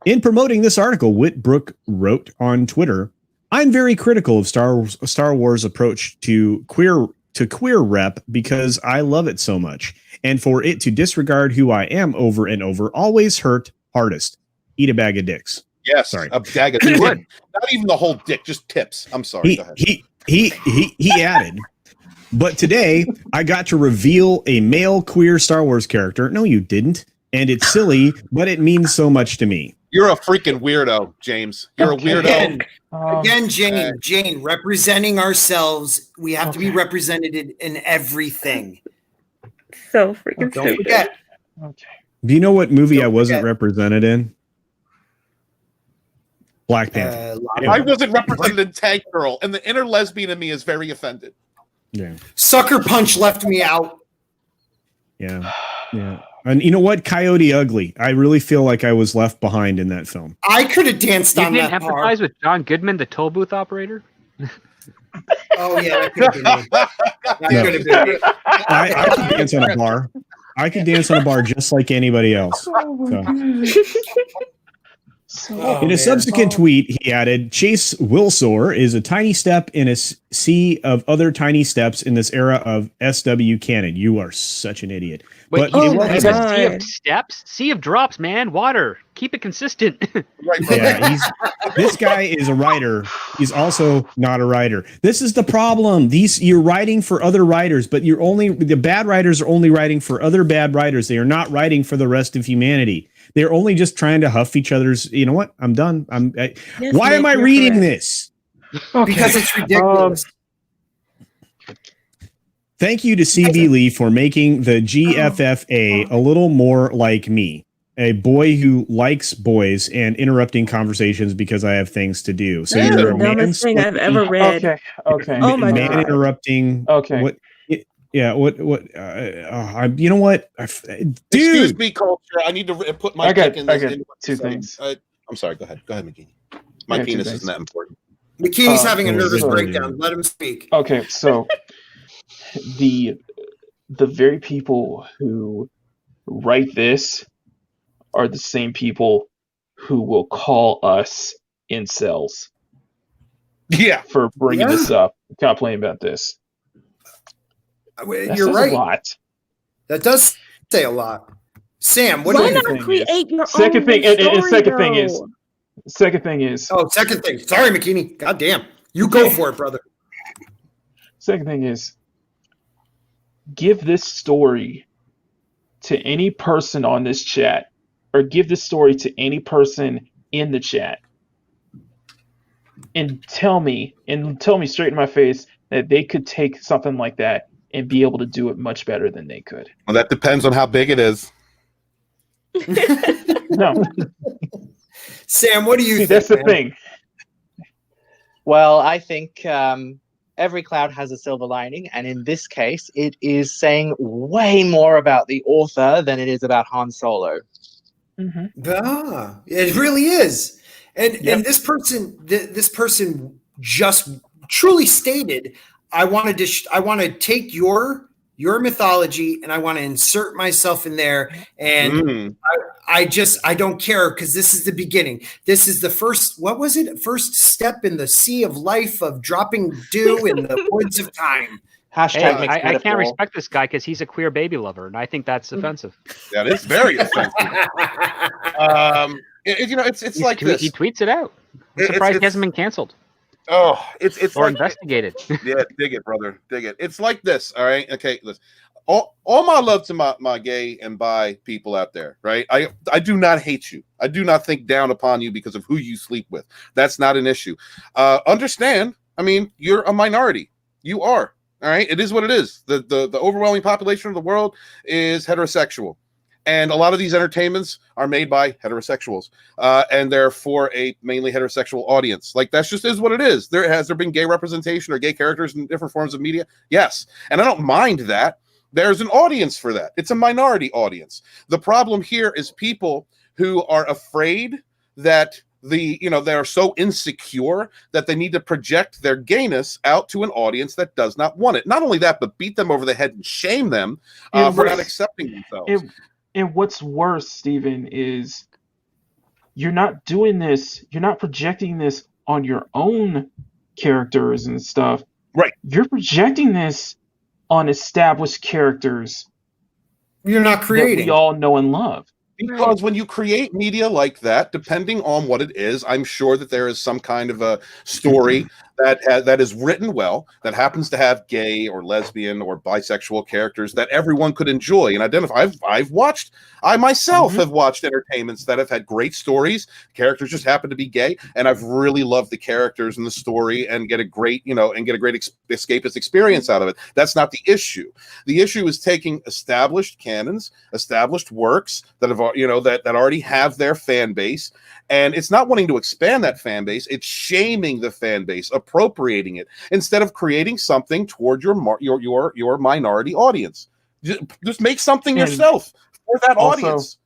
In promoting this article, Whitbrook wrote on Twitter, "I'm very critical of Star Wars approach to queer rep because I love it so much, and for it to disregard who I am over and over always hurt hardest. Eat a bag of dicks." Yes, sorry. A bag of dicks. Not even the whole dick, just tips. I'm sorry. He added, But today, I got to reveal a male queer Star Wars character. No, you didn't. And it's silly, but it means so much to me. You're a freaking weirdo, James. You're a weirdo. Again, Jayne, representing ourselves. We have to be represented in everything. So freaking Don't stupid. forget. Okay. Do you know what movie I wasn't represented in? Black Panther. I wasn't represented in Tank Girl, and the inner lesbian in me is very offended. Yeah. Sucker Punch left me out. Yeah. Yeah. And you know what? Coyote Ugly. I really feel like I was left behind in that film. I could have danced You on didn't that empathize with John Goodman, the toll booth operator? Oh, yeah, that could have been me. That could have been me. I could dance on a bar. I could dance on a bar just like anybody else. In a subsequent tweet, he added, Chase Wilsore is a tiny step in a sea of other tiny steps in this era of SW canon. You are such an idiot. Wait, But he's a sea of steps? Sea of drops, man. Water. Keep it consistent. yeah, this guy is a writer. He's also not a writer. This is the problem. You're writing for other writers, but the bad writers are only writing for other bad writers. They are not writing for the rest of humanity. They're only just trying to huff each other's. You know what? I'm done. Why am I reading this? Because it's ridiculous. Thank you to CB Lee for making the GFFA a little more like me, a boy who likes boys and interrupting conversations because I have things to do. So That's you're the dumbest thing I've ever read. Okay. Oh my man God. interrupting. Okay. What? Yeah. What? You know what? Dude. Excuse me, culture. I need to put my dick in this. I got two things. I'm sorry. Go ahead. Go ahead, McKinney. My penis isn't that important. McKinney's having a nervous breakdown. Let him speak. Okay, so the very people who write this are the same people who will call us incels. Yeah, for bringing this up, complaining about this. You're right. A lot. That does say a lot. Sam, what Why do you not think? create your Second own thing, story, and second thing though? is, second thing is. Oh, second thing. Sorry, McKinney. God damn. You go for it, brother. Second thing is, give this story to any person on this chat, or give this story to any person in the chat, and tell me straight in my face that they could take something like that and be able to do it much better than they could. Well, that depends on how big it is. No. Sam, what do you think? That's the thing. Well, I think every cloud has a silver lining, and in this case, it is saying way more about the author than it is about Han Solo. It really is. And this person just truly stated, I want to take your mythology and I want to insert myself in there, and I don't care, because this is the beginning. This is the first step in the sea of life of dropping dew in the woods of time. Hashtag I can't respect this guy because he's a queer baby lover, and I think that's offensive. That is very offensive. It's like this. He tweets it out. I'm surprised he hasn't been canceled. Oh, it's or like, investigated. Yeah, dig it, brother, dig it. It's like this. All right, okay. Listen. All my love to my gay and bi people out there, right? I do not hate you. I do not think down upon you because of who you sleep with. That's not an issue. Understand? I mean, you're a minority. You are. All right. It is what it is. The overwhelming population of the world is heterosexual. And a lot of these entertainments are made by heterosexuals, and they're for a mainly heterosexual audience. Like, that's just is what it is. Has there been gay representation or gay characters in different forms of media? Yes. And I don't mind that. There's an audience for that. It's a minority audience. The problem here is people who are afraid that they're so insecure that they need to project their gayness out to an audience that does not want it. Not only that, but beat them over the head and shame them for not accepting themselves. And what's worse, Steven, is you're not doing this. You're not projecting this on your own characters and stuff. Right. You're projecting this on established characters. You're not creating. That we all know and love. Because when you create media like that, depending on what it is, I'm sure that there is some kind of a story that is written well, that happens to have gay or lesbian or bisexual characters that everyone could enjoy and identify. I myself have watched entertainments that have had great stories. Characters just happen to be gay, and I've really loved the characters and the story and get a great escapist experience out of it. That's not the issue. The issue is taking established canons, established works that have that already have their fan base, and it's not wanting to expand that fan base. It's shaming the fan base, appropriating it instead of creating something toward your minority audience. Just make something yourself for that audience.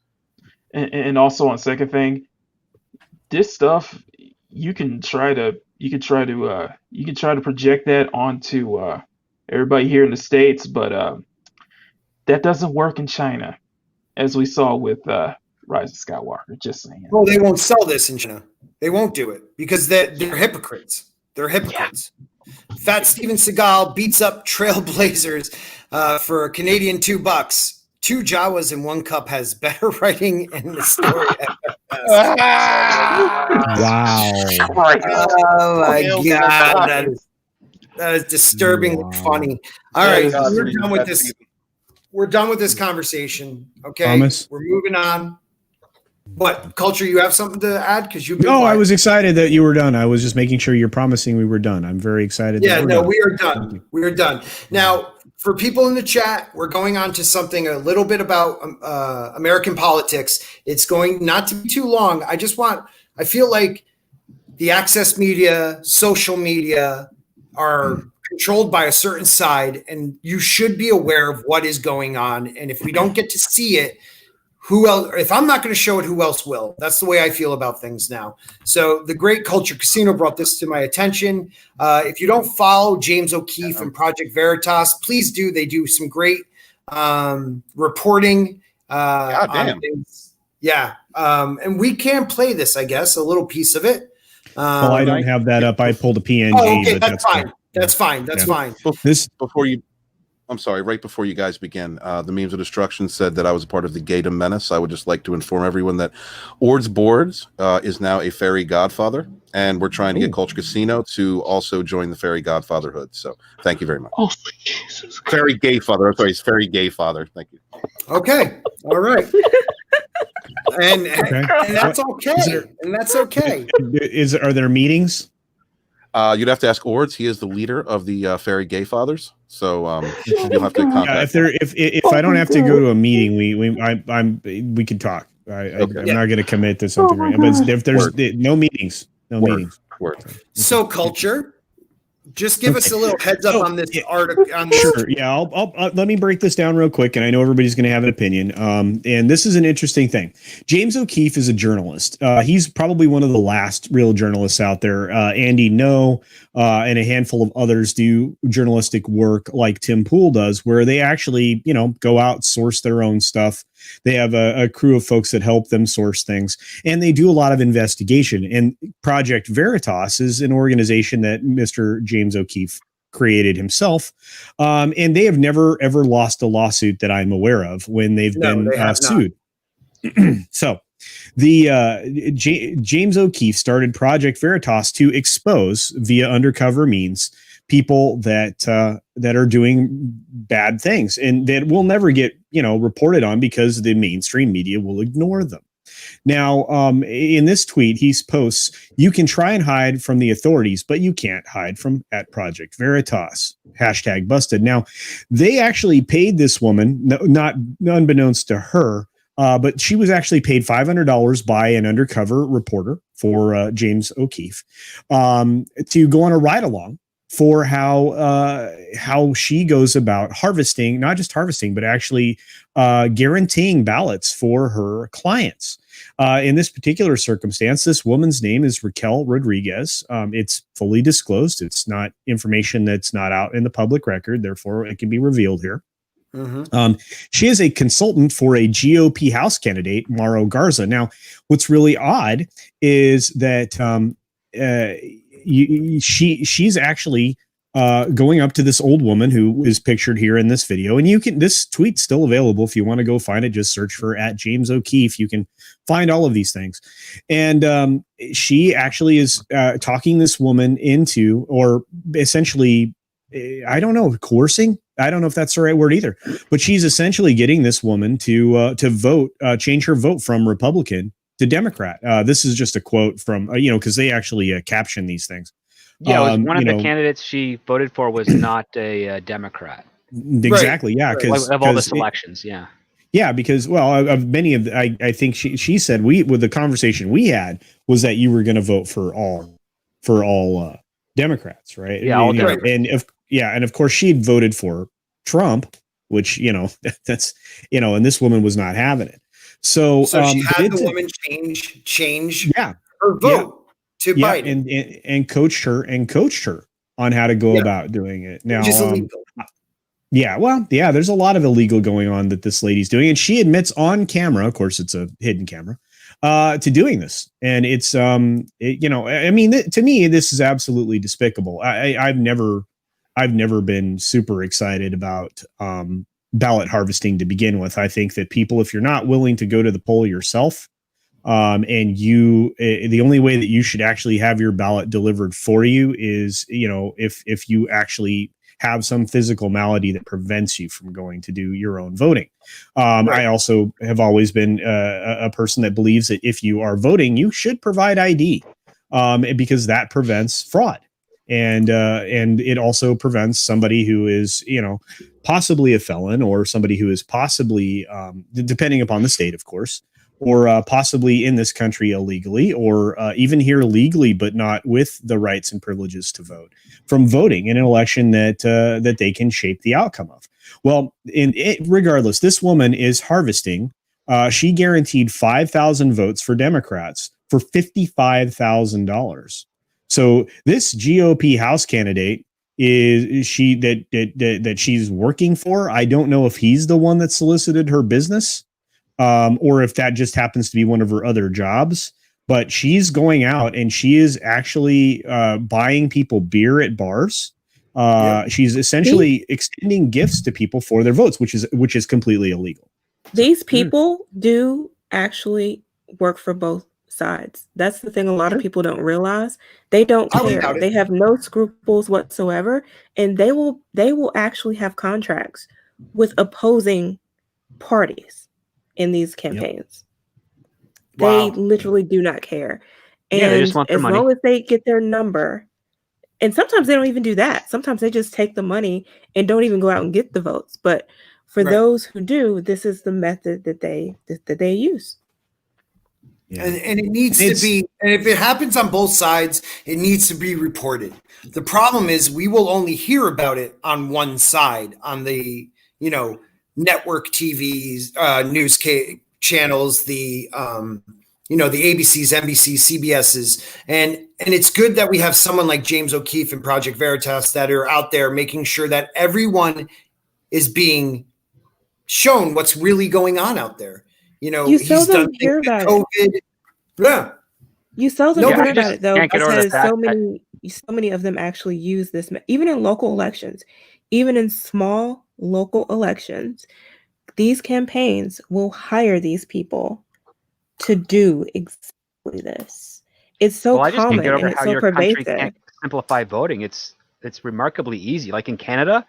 And also on second thing, this stuff you can try to project that onto everybody here in the States, but that doesn't work in China, as we saw with Rise of Skywalker. Just saying. Well, they won't sell this in China. They won't do it because they're hypocrites. They're hypocrites. Yeah. Fat Steven Seagal beats up Trailblazers for a Canadian $2. 2 Jawas in 1 cup has better writing in the story. Wow. Oh my God. That is disturbingly funny. All right. We're done with this. We're done with this conversation. Okay. Promise. We're moving on. What, Culture, you have something to add? Because you've been I was excited that you were done. I was just making sure you're promising we were done. I'm very excited. Yeah, we are done. We are done. Now, for people in the chat, we're going on to something a little bit about American politics. It's going not to be too long. I feel like the access media, social media are controlled by a certain side, and you should be aware of what is going on. And if we don't get to see it, who else? If I'm not going to show it, who else will? That's the way I feel about things now. So the Great Culture Casino brought this to my attention. If you don't follow James O'Keefe and Project Veritas, please do. They do some great reporting on things. Yeah. And we can play this, I guess, a little piece of it. Well, I don't have that up. I pulled a PNG. Oh, okay, that's fine. That's fine. That's fine. Right before you guys begin, the Memes of Destruction said that I was a part of the Gaydom Menace. I would just like to inform everyone that Ord's Boards is now a fairy godfather, and we're trying to get Culture Casino to also join the fairy godfatherhood. So thank you very much. Oh, Jesus. Fairy gay father. I'm sorry, it's fairy gay father. Thank you. Okay. All right. And that's okay. And that's okay. Are there meetings? You'd have to ask Ords. He is the leader of the Fairy Gay Fathers, so you'll have to contact. If I don't have to go to a meeting, we could talk. I'm not going to commit to something right now. But if there's no meetings, meetings. So Culture, just give us a little heads up on this article. Sure. Yeah. I'll let me break this down real quick, and I know everybody's going to have an opinion. And this is an interesting thing. James O'Keefe is a journalist. He's probably one of the last real journalists out there. Andy Ngo and a handful of others do journalistic work like Tim Pool does, where they actually, go out, source their own stuff. They have a crew of folks that help them source things, and they do a lot of investigation. And Project Veritas is an organization that Mr. James O'Keefe created himself. And they have never, ever lost a lawsuit that I'm aware of when they've been sued. So James O'Keefe started Project Veritas to expose via undercover means people that are doing bad things and that will never get reported on because the mainstream media will ignore them. Now, in this tweet, he posts, "You can try and hide from the authorities, but you can't hide from at Project Veritas. #busted." Now, they actually paid this woman, not unbeknownst to her, but she was actually paid $500 by an undercover reporter for James O'Keefe to go on a ride along for how she goes about harvesting, not just harvesting, but actually guaranteeing ballots for her clients. In this particular circumstance, this woman's name is Raquel Rodriguez. It's fully disclosed. It's not information that's not out in the public record. Therefore, it can be revealed here. Mm-hmm. She is a consultant for a GOP House candidate, Mauro Garza. Now, what's really odd is that she's actually going up to this old woman who is pictured here in this video. And this tweet's still available. If you want to go find it, just search for @James O'Keefe. You can find all of these things. And she actually is talking this woman into, or essentially, I don't know, coercing. I don't know if that's the right word either, but she's essentially getting this woman to vote, change her vote from Republican to Democrat. This is just a quote from, because they actually caption these things. Yeah, one of the candidates she voted for was not a Democrat. Exactly. Right. Yeah, because of all the selections. Yeah, because of many of I think she said with the conversation we had was that you were going to vote for all Democrats, right? Yeah, all Democrats. And of course she'd voted for Trump, which that's and this woman was not having it. So she had the woman change her vote. To Biden and coached her on how to go about doing it. Now, there's a lot of illegal going on that this lady's doing, and she admits on camera. Of course, it's a hidden camera to doing this, and it's to me, this is absolutely despicable. I've never been super excited about ballot harvesting to begin with. I think that people, if you're not willing to go to the poll yourself. And the only way that you should actually have your ballot delivered for you is, if you actually have some physical malady that prevents you from going to do your own voting. I also have always been a person that believes that if you are voting, you should provide ID, because that prevents fraud. And it also prevents somebody who is, possibly a felon, or somebody who is possibly, depending upon the state, of course, or possibly in this country illegally, or even here legally, but not with the rights and privileges to vote, from voting in an election that they can shape the outcome of. Well, regardless, this woman is harvesting. She guaranteed 5,000 votes for Democrats for $55,000. So this GOP House candidate is that she's working for. I don't know if he's the one that solicited her business. Or if that just happens to be one of her other jobs, but she's going out and she is actually buying people beer at bars. She's essentially extending gifts to people for their votes, which is completely illegal. These people do actually work for both sides. That's the thing a lot of people don't realize. They don't care. They have no scruples whatsoever, and they will actually have contracts with opposing parties in these campaigns. They literally do not care. And they just want their money. As long as they get their number, and sometimes they don't even do that. Sometimes they just take the money and don't even go out and get the votes. But for those who do, this is the method that they use. Yeah. And it needs to be, and if it happens on both sides, it needs to be reported. The problem is we will only hear about it on one side, on the, network TVs, news channels, the ABCs, NBCs, CBSs, and it's good that we have someone like James O'Keefe and Project Veritas that are out there making sure that everyone is being shown what's really going on out there. You seldom hear about COVID. Yeah, you seldom hear about it though, because so many of them actually use this, even in local elections, even in small local elections. These campaigns will hire these people to do exactly this. It's so common. I just can't get over how your country can't simplify voting. It's remarkably easy. Like in Canada,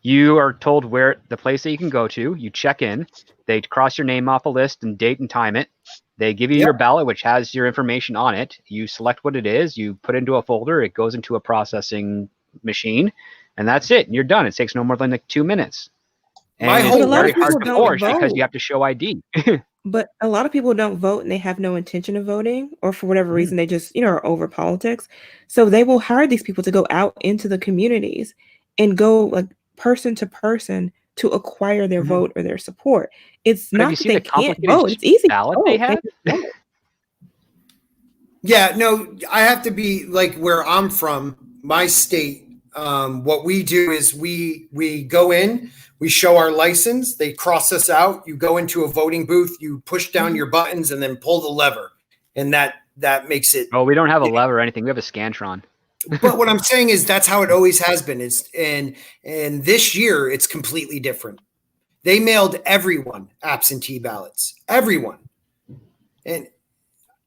you are told where the place that you can go to. You check in. They cross your name off a list and date and time it. They give you your ballot, which has your information on it. You select what it is. You put it into a folder. It goes into a processing machine, and that's it. And you're done. It takes no more than 2 minutes. And it's very hard to forge because you have to show ID. But a lot of people don't vote and they have no intention of voting, or for whatever reason, they just, are over politics. So they will hire these people to go out into the communities and go like person to person to acquire their vote or their support. It's not that they can't vote. It's easy. Ballot they have? Yeah, no, I have to be like where I'm from, my state. What we do is we go in, we show our license, they cross us out, you go into a voting booth, you push down your buttons and then pull the lever. And that makes it. Oh, we don't have a lever or anything. We have a Scantron. But what I'm saying is that's how it always has been. And this year it's completely different. They mailed everyone absentee ballots, everyone. And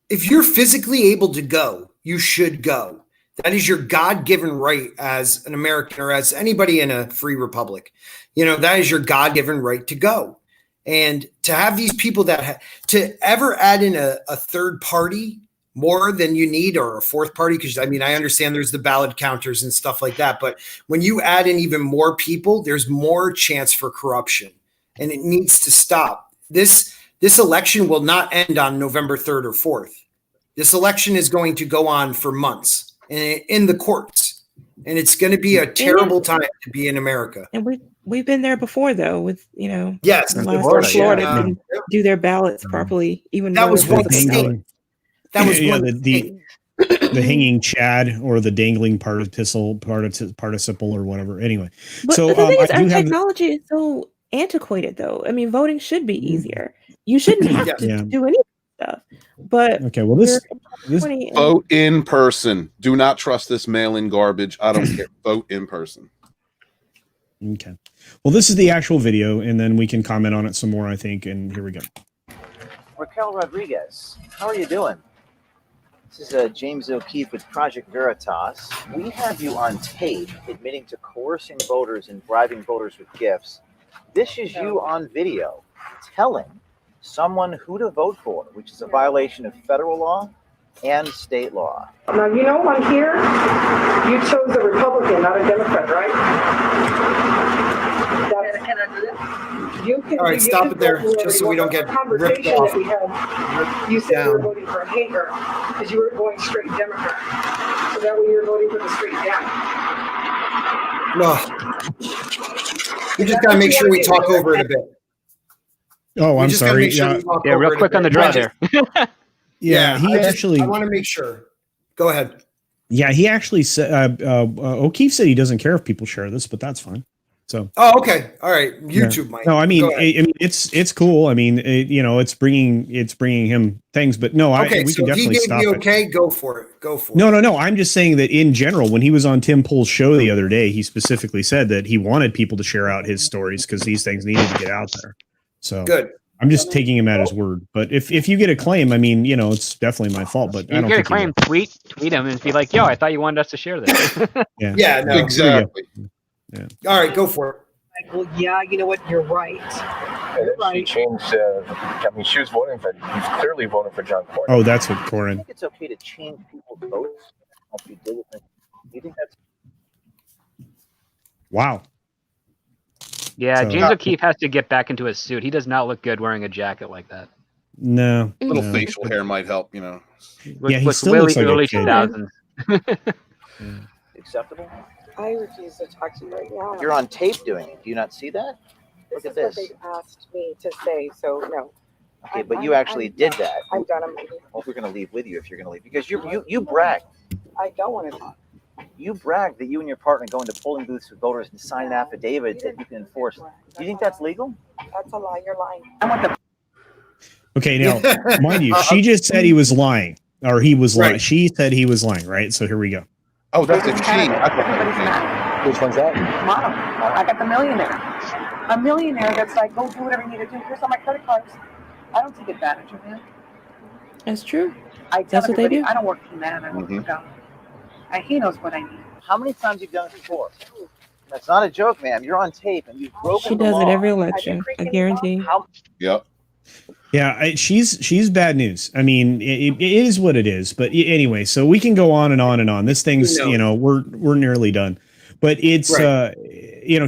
if you're physically able to go, you should go. That is your God-given right as an American or as anybody in a free republic. That is your God-given right to go. And to have these people to ever add in a third party more than you need, or a fourth party, because I understand there's the ballot counters and stuff like that, but when you add in even more people, there's more chance for corruption, and it needs to stop. This election will not end on November 3rd or 4th. This election is going to go on for months in the courts, and it's going to be a terrible time to be in America. And we've been there before, though, with yes, Florida didn't do their ballots properly. Even that was one state. That was the hanging Chad or the dangling participle or whatever. Anyway, but so the thing is, our technology is so antiquated, though. Voting should be easier. You shouldn't have to do any stuff. But okay, well, this vote in person. Do not trust this mail-in garbage. I don't care. Vote in person. Okay. Well, this is the actual video, and then we can comment on it some more, I think. And here we go. Raquel Rodriguez, how are you doing? This is James O'Keefe with Project Veritas. We have you on tape admitting to coercing voters and bribing voters with gifts. This is you on video telling someone who to vote for, which is a violation of federal law and state law. Now, on here, you chose a Republican, not a Democrat, right? Can I do that? You can. All right, stop it there, just so we don't get ripped off. That we had, you said you were voting for a hater because you were going straight Democrat. So that way you're voting for the straight down. No. We just got to make sure we talk over it a bit. Oh, I'm sorry. Yeah, real quick on the draw there. Yeah, I want to make sure. Go ahead. Yeah, he actually said, O'Keefe said he doesn't care if people share this, but that's fine. So. Oh, okay. All right. YouTube might. No, it's cool. It's bringing him things, but no, we can definitely stop it. Okay, go for it. Go for it. No. I'm just saying that in general, when he was on Tim Pool's show the other day, he specifically said that he wanted people to share out his stories because these things needed to get out there. So good. I'm just taking him at his word. But if you get a claim, it's definitely my fault. But I don't get a claim, tweet him and be like, "Yo, I thought you wanted us to share this." Yeah. No, exactly. Yeah. All right, go for it. Well, yeah, you know what? You're right. You're right. She changed. She was voting for. He's clearly voting for John Cornyn. Oh, that's what Cornyn. I think it's okay to change people's votes. Do you think that's? Wow. Yeah, James O'Keefe has to get back into his suit. He does not look good wearing a jacket like that. No. A little facial hair might help, Yeah, he still looks like early a kid. 2000s. Acceptable? I refuse to talk to you right now. You're on tape doing it. Do you not see that? This Look at is this. what they asked me to say, so no. Okay, but you actually did that. I'm done. Well, we're going to leave with you if you're going to leave. Because you bragged. I don't want to talk. You bragged that you and your partner go into polling booths with voters and sign an affidavit that you can enforce. Do you think that's legal? That's a lie. You're lying. Okay, now, mind you, she just said he was lying. Or he was lying. She said he was lying, right? So here we go. Oh, that's a cheat. Which one's that? Mom, I got the millionaire. A millionaire that's like, go do whatever you need to do. Here's all my credit cards. I don't take advantage of him. That's true. That's what they do. I don't work for man. I work for God. And he knows what I need. How many times have you done it before? That's not a joke, ma'am. You're on tape and you've broken She the does law. it every election. I guarantee. Yep. Yeah, she's bad news. It is what it is. But anyway, so we can go on and on and on. This thing's, we're nearly done. But it's,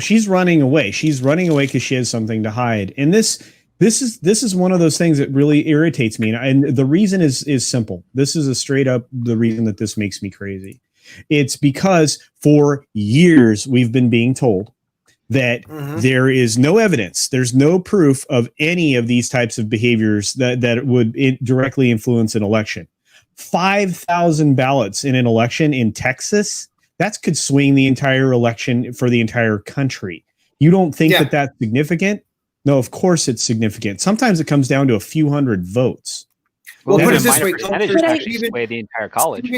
she's running away. She's running away because she has something to hide. And this is one of those things that really irritates me. And the reason is simple. This is a straight up the reason that this makes me crazy. It's because for years we've been being told that there is no evidence, there's no proof of any of these types of behaviors that would directly influence an election. 5,000 ballots in an election in Texas, that could swing the entire election for the entire country. You don't think that that's significant? No, of course it's significant. Sometimes it comes down to a few hundred votes. Well, even put a it this minor way, percentage Culture, would actually sway the entire college.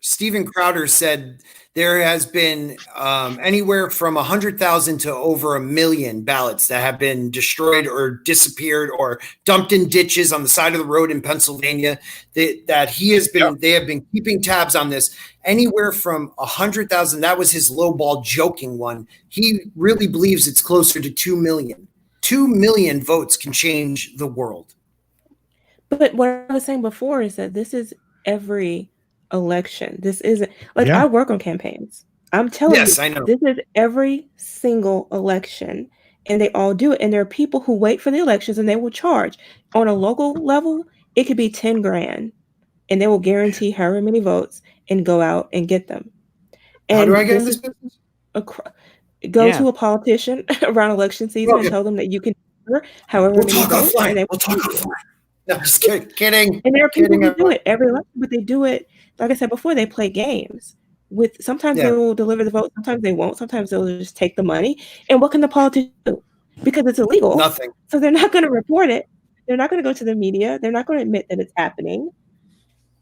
Steven Crowder said there has been anywhere from 100,000 to over 1 million ballots that have been destroyed or disappeared or dumped in ditches on the side of the road in Pennsylvania. That he has been, they have been keeping tabs on this. Anywhere from 100,000, that was his lowball joking one. He really believes it's closer to 2 million. 2 million votes can change the world. But what I was saying before is that this is every election. This isn't like I work on campaigns. I'm telling you, I know. This is every single election, and they all do it. And there are people who wait for the elections, and they will charge on a local level. It could be 10 grand, and they will guarantee however many votes and go out and get them. And how do I get this business? Go to a politician around election season and tell them that you can however many votes. We'll talk offline. No, just kidding. And there are people who do it every election, but they do it, like I said before, they play games. Sometimes they will deliver the vote, sometimes they won't, sometimes they'll just take the money. And what can the politician do? Because it's illegal. Nothing. So they're not going to report it. They're not going to go to the media. They're not going to admit that it's happening.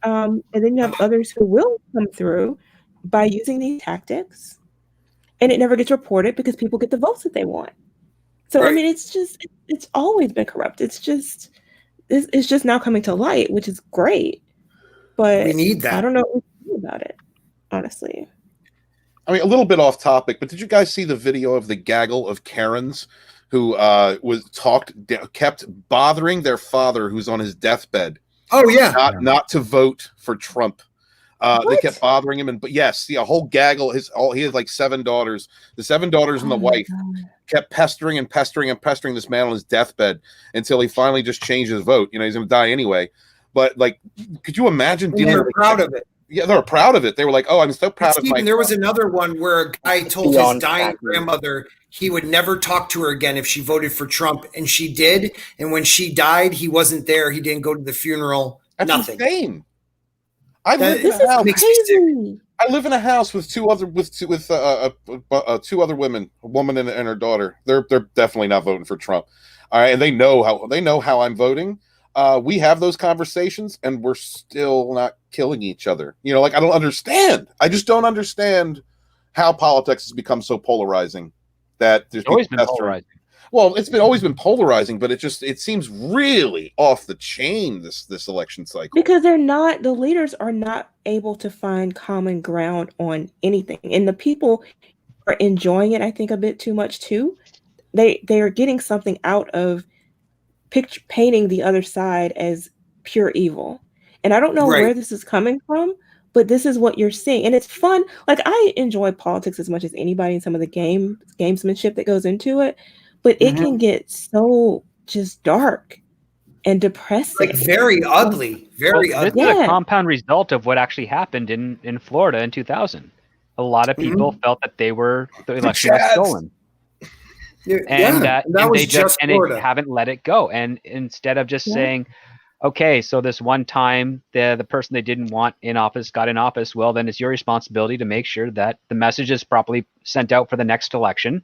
And then you have others who will come through by using these tactics. And it never gets reported because people get the votes that they want. So, I mean, it's always been corrupt. It's just now coming to light, which is great. But we need that. I don't know what to do about it, honestly. I mean, a little bit off topic, but did you guys see the video of the gaggle of Karens who kept bothering their father who's on his deathbed? Oh, yeah. Not to vote for Trump. They kept bothering him, but yes, a whole gaggle. He had like 7 daughters. The 7 daughters and the wife kept pestering this man on his deathbed until he finally just changed his vote. You know, he's going to die anyway. But like, could you imagine? They were proud of it. Yeah, they were proud of it. They were like, "Oh, I'm so proud of my." There was another one where a guy told his dying grandmother he would never talk to her again if she voted for Trump, and she did. And when she died, he wasn't there. He didn't go to the funeral. That's nothing. Insane. I live in a house with two other women, a woman and her daughter. They're definitely not voting for Trump. All right, and they know how I'm voting. We have those conversations, and we're still not killing each other. You know, like I don't understand. I just don't understand how politics has become so polarizing. That there's always been polarizing. Well, it's always been polarizing, but it seems really off the chain this election cycle. Because the leaders are not able to find common ground on anything. And the people are enjoying it, I think, a bit too much too. They are getting something out of painting the other side as pure evil. And I don't know where this is coming from, but this is what you're seeing. And it's fun. Like I enjoy politics as much as anybody and some of the gamesmanship that goes into it. But it can get so just dark and depressing. Like very ugly. Very ugly. This is a compound result of what actually happened in Florida in 2000. A lot of people felt that the election was stolen. And they haven't let it go. And instead of just saying, okay, so this one time the person they didn't want in office got in office, well, then it's your responsibility to make sure that the message is properly sent out for the next election.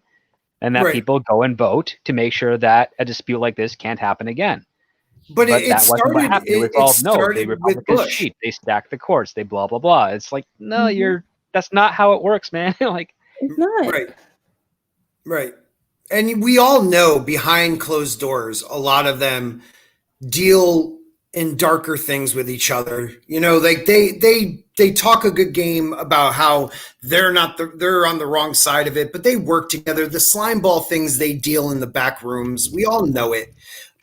And that people go and vote to make sure that a dispute like this can't happen again. But that wasn't what happened. It was all the Republicans cheat. They stack the courts. They blah blah blah. It's like no, that's not how it works, man. Like it's not right. And we all know behind closed doors, a lot of them deal in darker things with each other. You know, like they talk a good game about how they're on the wrong side of it, but they work together. The slime ball things they deal in the back rooms, we all know it.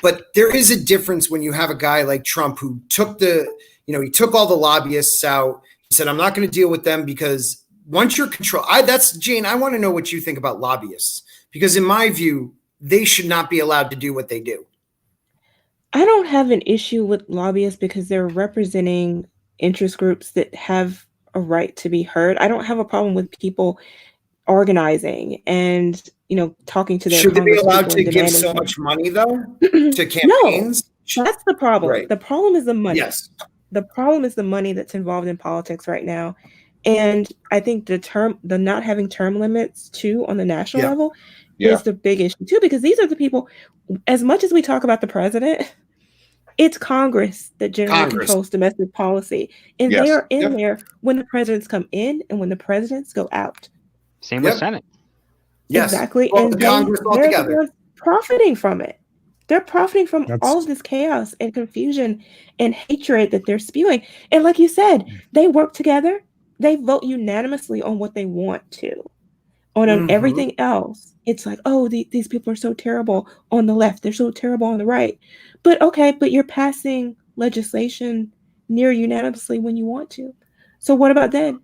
But there is a difference when you have a guy like Trump who took he took all the lobbyists out. He said, I'm not going to deal with them because once you're Jayne, I want to know what you think about lobbyists, because in my view, they should not be allowed to do what they do. I don't have an issue with lobbyists because they're representing interest groups that have a right to be heard. I don't have a problem with people organizing and, talking to their Should they be allowed to give so much money, though, to campaigns? No, that's the problem. Right. The problem is the money. Yes. The problem is the money that's involved in politics right now. And I think the not having term limits, too, on the national level is the big issue, too, because these are the people, as much as we talk about the president, It's Congress that generally controls domestic policy, and they are in there when the presidents come in and when the presidents go out. Same with Senate. Yes. Exactly, Well, and they're the ones profiting from it. They're profiting from all of this chaos and confusion and hatred that they're spewing. And like you said, they work together. They vote unanimously on what they want to. On everything else, it's like, oh, these people are so terrible on the left. They're so terrible on the right. But okay, but you're passing legislation near unanimously when you want to. So what about then?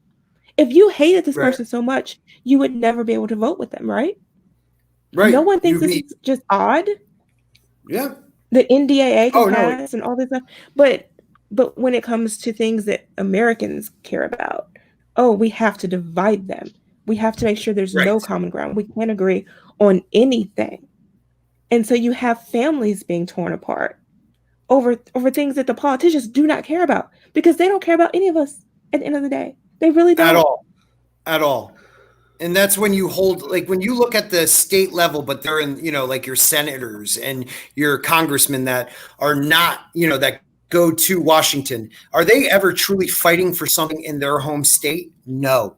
If you hated this person so much, you would never be able to vote with them, right? Right. No one thinks this is just odd. Yeah. The NDAA can pass and all this stuff. But when it comes to things that Americans care about, we have to divide them. We have to make sure there's no common ground. We can't agree on anything. And so you have families being torn apart over things that the politicians do not care about because they don't care about any of us at the end of the day. They really don't. At all. And that's when you hold, like when you look at the state level, but they're in, like your senators and your congressmen that are not, that go to Washington. Are they ever truly fighting for something in their home state? No.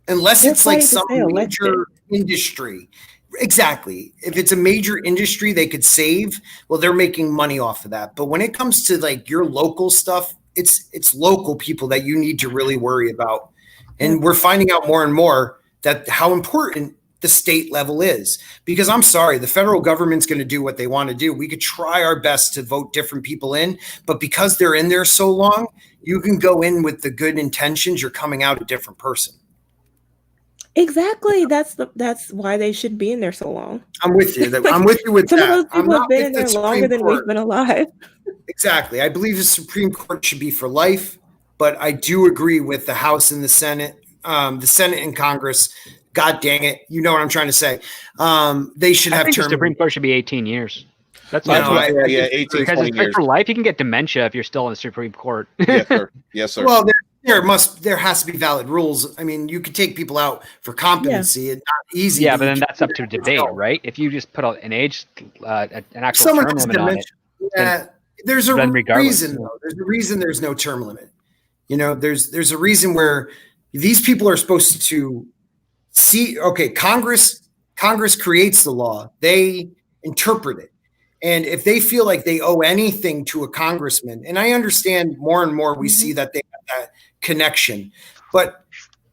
Unless it's like some major industry. Exactly. If it's a major industry they could save, well, they're making money off of that. But when it comes to like your local stuff, it's local people that you need to really worry about. And we're finding out more and more that how important the state level is. Because I'm sorry, the federal government's going to do what they want to do. We could try our best to vote different people in, but because they're in there so long, you can go in with the good intentions, you're coming out a different person. Exactly. That's why they should be in there so long. I'm with you. I'm with you with Some that. of those people have been in there longer than we've been alive. Exactly. I believe the Supreme Court should be for life, but I do agree with the House and the Senate and Congress. God dang it. You know what I'm trying to say. They should have term. The Supreme Court should be 18 years. That's 18, because 20 it's years. For life. You can get dementia if you're still in the Supreme Court. Yes, sir. Yes, sir. Well, there has to be valid rules. I mean, you could take people out for competency. It's not easy. Yeah, but then that's up to debate, right? If you just put an age, an actual term limit on it. Yeah, there's a reason though. There's a reason there's no term limit. There's a reason where these people are supposed to see. Okay, Congress creates the law. They interpret it. And if they feel like they owe anything to a congressman, and I understand more and more we see that they have that connection, but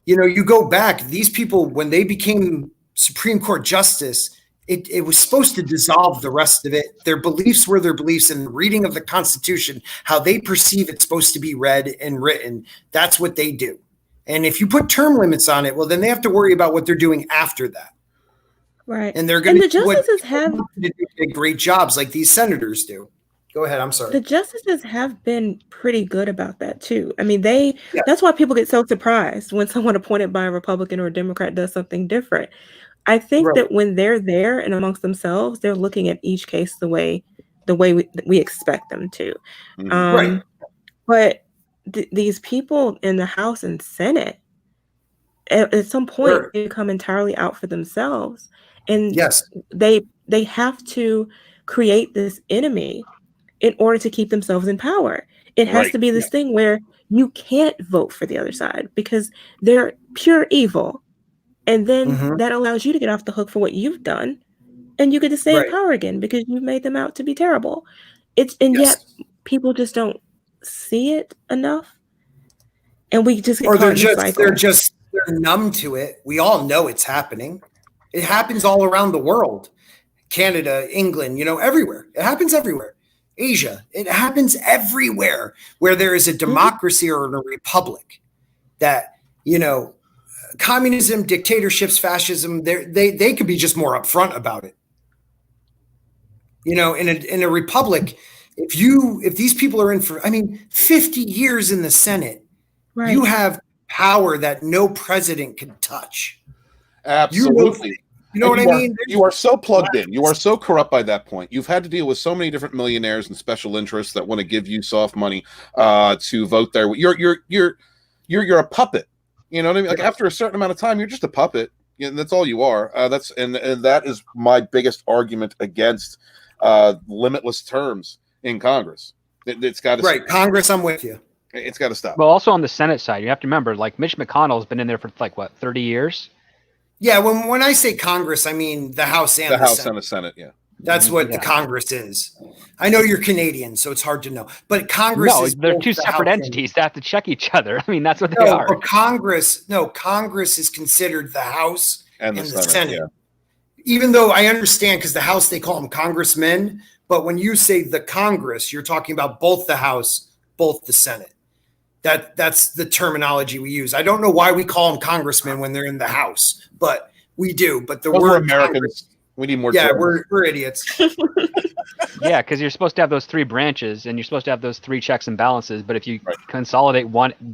you go back, these people, when they became Supreme Court justice, it was supposed to dissolve the rest of it. Their beliefs were their beliefs, and the reading of the Constitution, how they perceive it's supposed to be read and written, that's what they do. And if you put term limits on it, well, then they have to worry about what they're doing after that. Right. And they're going to do great jobs like these senators do. Go ahead. I'm sorry. The justices have been pretty good about that too. I mean, that's why people get so surprised when someone appointed by a Republican or a Democrat does something different. I think that when they're there and amongst themselves, they're looking at each case the way we expect them to. But these people in the House and Senate, at some point, they become entirely out for themselves. And they have to create this enemy in order to keep themselves in power. It has to be this thing where you can't vote for the other side because they're pure evil. And then that allows you to get off the hook for what you've done. And you get to stay in power again because you've made them out to be terrible. Yet people just don't see it enough. And we just get caught in the cycle. They're numb to it. We all know it's happening. It happens all around the world. Canada, England, everywhere. It happens everywhere. Asia. It happens everywhere where there is a democracy or a republic that, communism, dictatorships, fascism, they could be just more upfront about it. In a republic, if these people are in for, 50 years in the Senate, you have power that no president can touch. Absolutely. You know what I mean? You are so plugged in. You are so corrupt by that point. You've had to deal with so many different millionaires and special interests that want to give you soft money to vote there. You're a puppet. You know what I mean? Like after a certain amount of time, you're just a puppet. That's all you are. And that is my biggest argument against limitless terms. in Congress. It's got to right. Congress, I'm with you. It's got to stop. Well, also on the Senate side, you have to remember, like Mitch McConnell's been in there for like what, 30 years? Yeah, when I say Congress, I mean the House and the House Senate. and the Senate. Yeah, that's what the Congress is. I know you're Canadian, so it's hard to know. But Congress is they're two separate entities that have to check each other. I mean, that's what they are. But Congress is considered the House and the Senate. Yeah. Even though I understand, because the House, they call them congressmen, but when you say the Congress, you're talking about both the House, both the Senate. That's the terminology we use. I don't know why we call them congressmen when they're in the House, but we do. But the word Americans, Congress, we need more. Yeah, we're idiots. Yeah, because you're supposed to have those three branches, and you're supposed to have those three checks and balances. But if you consolidate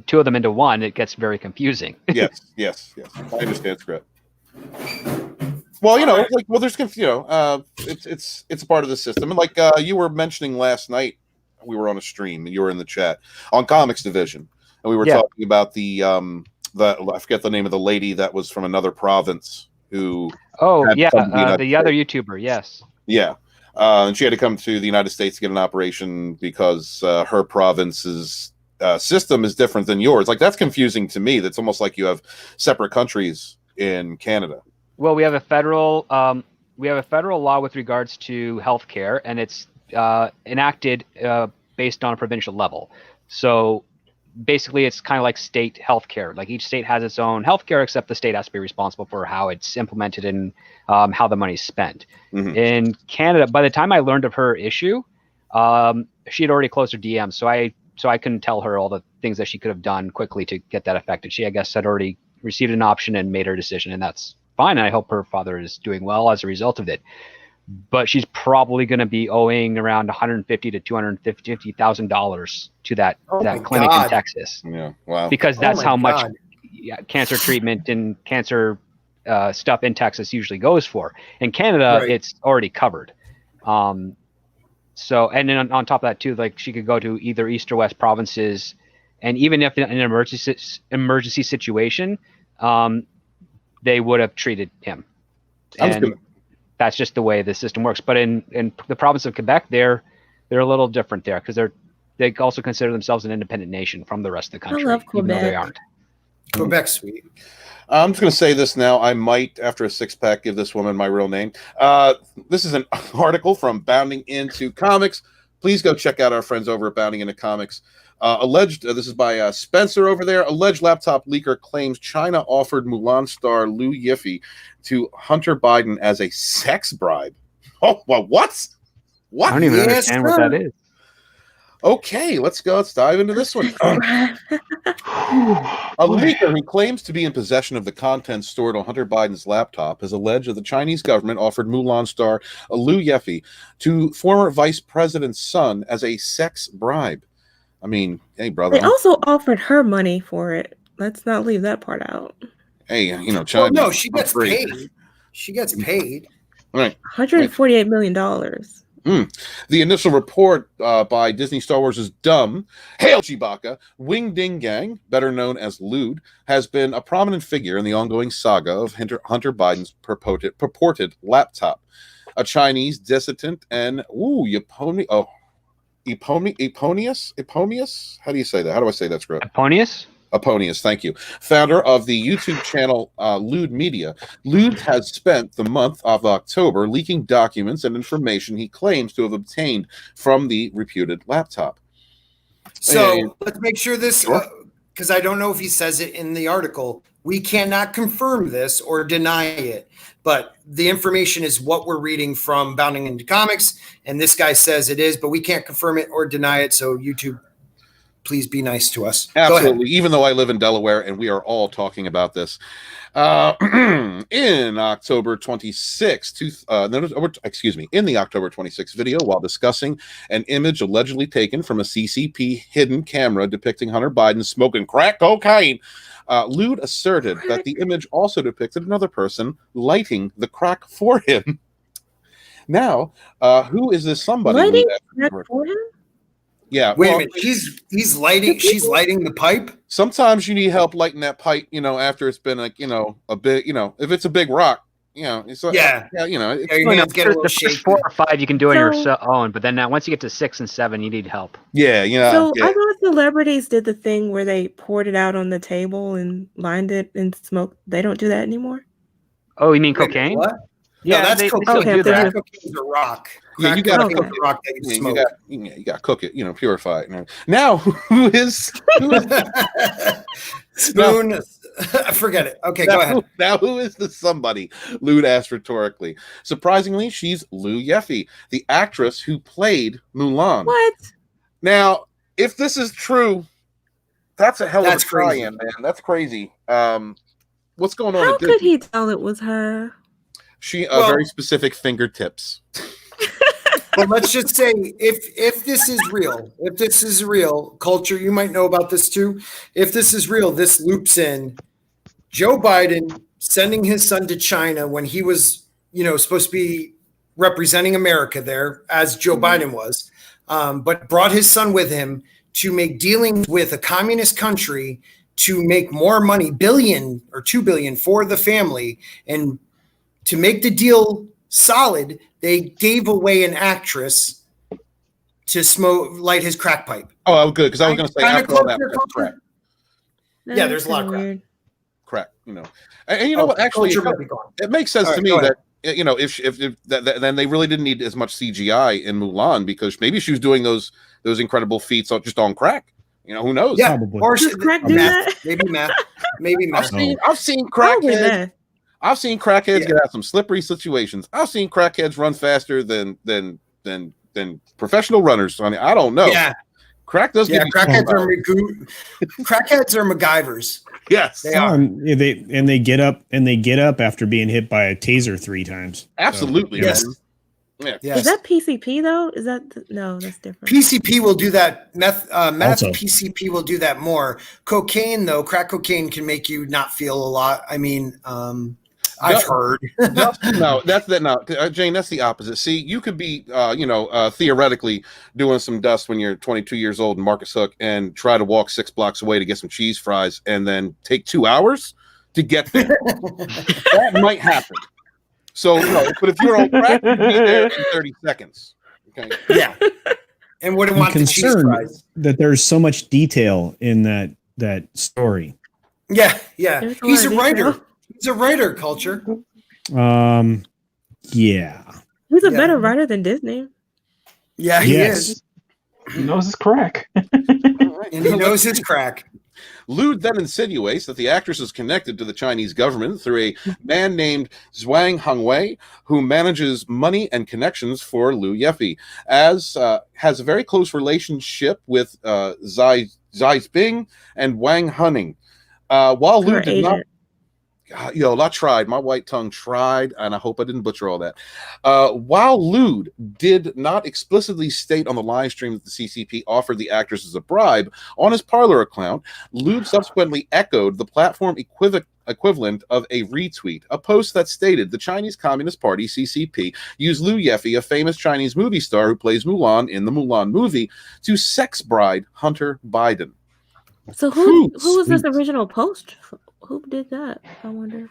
two of them into one, it gets very confusing. Yes. I understand, script. Well, there's it's a part of the system, and like you were mentioning last night, we were on a stream, and you were in the chat on Comics Division, and we were talking about the I forget the name of the lady that was from another province who. Oh yeah, the other YouTuber, yes. Yeah, and she had to come to the United States to get an operation because her province's system is different than yours. Like, that's confusing to me. That's almost like you have separate countries in Canada. Well, we have a federal law with regards to healthcare, and it's enacted based on a provincial level. So basically, it's kind of like state healthcare. Like, each state has its own healthcare, except the state has to be responsible for how it's implemented and how the money's spent. Mm-hmm. In Canada, by the time I learned of her issue, she had already closed her DM, so I couldn't tell her all the things that she could have done quickly to get that affected. She, I guess, had already received an option and made her decision, and that's fine. I hope her father is doing well as a result of it. But she's probably going to be owing around $150,000 to $250,000 to that clinic in Texas. Yeah, wow. Because that's how much cancer treatment and cancer stuff in Texas usually goes for. In Canada, it's already covered. So, and then on top of that too, like, she could go to either East or West provinces, and even if in an emergency situation, they would have treated him. And that's just the way the system works. But in the province of Quebec, they're a little different there, because they also consider themselves an independent nation from the rest of the country. I love Quebec. Even though they aren't. Quebec's sweet. I'm just going to say this now. I might, after a six-pack, give this woman my real name. This is an article from Bounding Into Comics. Please go check out our friends over at Bounding Into Comics. This is by Spencer over there. Alleged laptop leaker claims China offered Mulan star Liu Yifei to Hunter Biden as a sex bribe. Oh, well, what? I don't even understand what that is. Okay, let's dive into this one. A leaker who claims to be in possession of the contents stored on Hunter Biden's laptop has alleged that the Chinese government offered Mulan star Liu Yifei to former vice president's son as a sex bribe. I mean, hey, brother. They also offered her money for it. Let's not leave that part out. Hey, China. Well, no, she gets paid. She gets paid. Right. $148 million. The initial report by Disney Star Wars is dumb. Hail Chewbacca. Wing Ding Gang, better known as Lude, has been a prominent figure in the ongoing saga of Hunter Biden's purported laptop. A Chinese dissident and Eponius? How do you say that? How do I say that, Script? Eponius, thank you. Founder of the YouTube channel Lude Media. Lude has spent the month of October leaking documents and information he claims to have obtained from the reputed laptop. So let's make sure this, because I don't know if he says it in the article. We cannot confirm this or deny it, but the information is what we're reading from Bounding Into Comics, and this guy says it is, but we can't confirm it or deny it, so YouTube, please be nice to us. Absolutely, even though I live in Delaware, and we are all talking about this. In October 26th, in the October 26th video, while discussing an image allegedly taken from a CCP hidden camera depicting Hunter Biden smoking crack cocaine, Lude asserted that the image also depicted another person lighting the crack for him. Now, who is this somebody? Lighting crack for him? Yeah. Wait a minute. She's lighting the pipe. Sometimes you need help lighting that pipe, after it's been a big, if it's a big rock, You know, so Yeah. you know, it's, your hands get a little the shaky. first 4 or 5 you can do on your So- own, but then now once you get to 6 and 7, you need help. yeah, you know. So yeah. I thought celebrities did the thing where they poured it out on the table and lined it and smoked. They don't do that anymore. Oh, you mean Wait, cocaine? What? Yeah, no, that's they cocaine. still Okay, do that. Cocaine's a rock. Yeah, you Crack gotta cocaine's cook a rock that you Yeah, smoke. you got to cook it, you know, purify it. Now, who is Spoon? Forget it. Okay, go ahead. Now, who is the somebody? Lude asked rhetorically. Surprisingly, she's Liu Yefei, the actress who played Mulan. What? Now, if this is true, that's a hell of That's a crazy. tie-in, man. That's crazy. What's going on? How at could Disney? he tell it was her? She Well- very specific fingertips. But let's just say if this is real, culture, you might know about this too. If this is real, this loops in Joe Biden sending his son to China when he was, supposed to be representing America there, as Joe Biden was, but brought his son with him to make dealings with a communist country to make more money, $1 billion or $2 billion for the family. And to make the deal solid, they gave away an actress to light his crack pipe. Oh, good, because I was going to say Kinda after all that, culture, that's crack. Yeah, there's a lot of crack. Weird. Crack, you know. And you know what? Actually, culture might be gone. it makes sense All to right, me go ahead. that if then they really didn't need as much CGI in Mulan, because maybe she was doing those incredible feats just on crack. You know, who knows? Yeah, Probably. or Does crack do math, that? maybe math, maybe math. I've seen Probably crackheads. that. I've seen crackheads Yeah. get out of some slippery situations. I've seen crackheads run faster than professional runners. I mean, I don't know. Yeah, Crack does yeah. give you Crackheads some are crackheads are MacGyvers. yes, They are. They get up after being hit by a taser 3 times. absolutely. So, Yes. Man. Yeah. Yes. Is that PCP though? Is that no? That's different. PCP will do that. Meth Also. PCP will do that more. Cocaine, though, crack cocaine can make you not feel a lot. I mean, I've heard. No, Jayne, that's the opposite. See, you could be, theoretically doing some dust when you're 22 years old and Marcus Hook and try to walk 6 blocks away to get some cheese fries and then take 2 hours to get there. That might happen. So, but if you're on crack, you can be there in 30 seconds. Okay. Yeah, and wouldn't I'm want the cheese concerned fries. that there's so much detail in that story. Yeah. There's a He's a lot of writer. detail. He's a writer. Culture. Yeah. He's a Yeah. better writer than Disney. Yeah, he Yes. is, He knows his crack. and he knows his crack. Lude then insinuates that the actress is connected to the Chinese government through a man named Zhuang Hongwei, who manages money and connections for Liu Yefei, has a very close relationship with Xi Jinping and Wang Huning. While Liu Her did not, agent. I tried. My white tongue tried, and I hope I didn't butcher all that. While Lude did not explicitly state on the live stream that the CCP offered the actress as a bribe, on his Parler account, Lude subsequently echoed the platform equivalent of a retweet, a post that stated the Chinese Communist Party, CCP, used Liu Yefei, a famous Chinese movie star who plays Mulan in the Mulan movie, to sex bride Hunter Biden. So who Fruits. was this original post? Who did that? I wonder.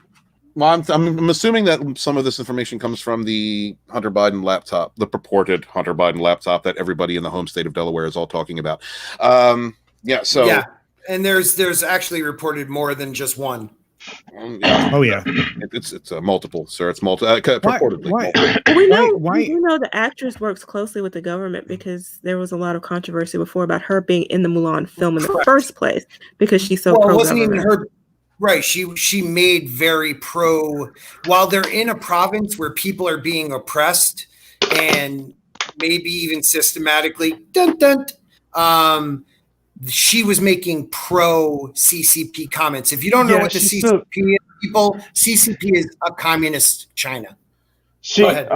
Well, I'm assuming that some of this information comes from the Hunter Biden laptop, the purported Hunter Biden laptop that everybody in the home state of Delaware is all talking about. Yeah, and there's actually reported more than just one. Oh yeah. It's multiple, sir. It's multiple. Purportedly. Why? We know Why? we know the actress works closely with the government because there was a lot of controversy before about her being in the Mulan film in the Correct. first place because she's so Well, it pro wasn't even government. her. Right. She made very pro. While they're in a province where people are being oppressed and maybe even systematically, she was making pro CCP comments. If you don't know what the CCP is, people, CCP is a communist China. She Go ahead.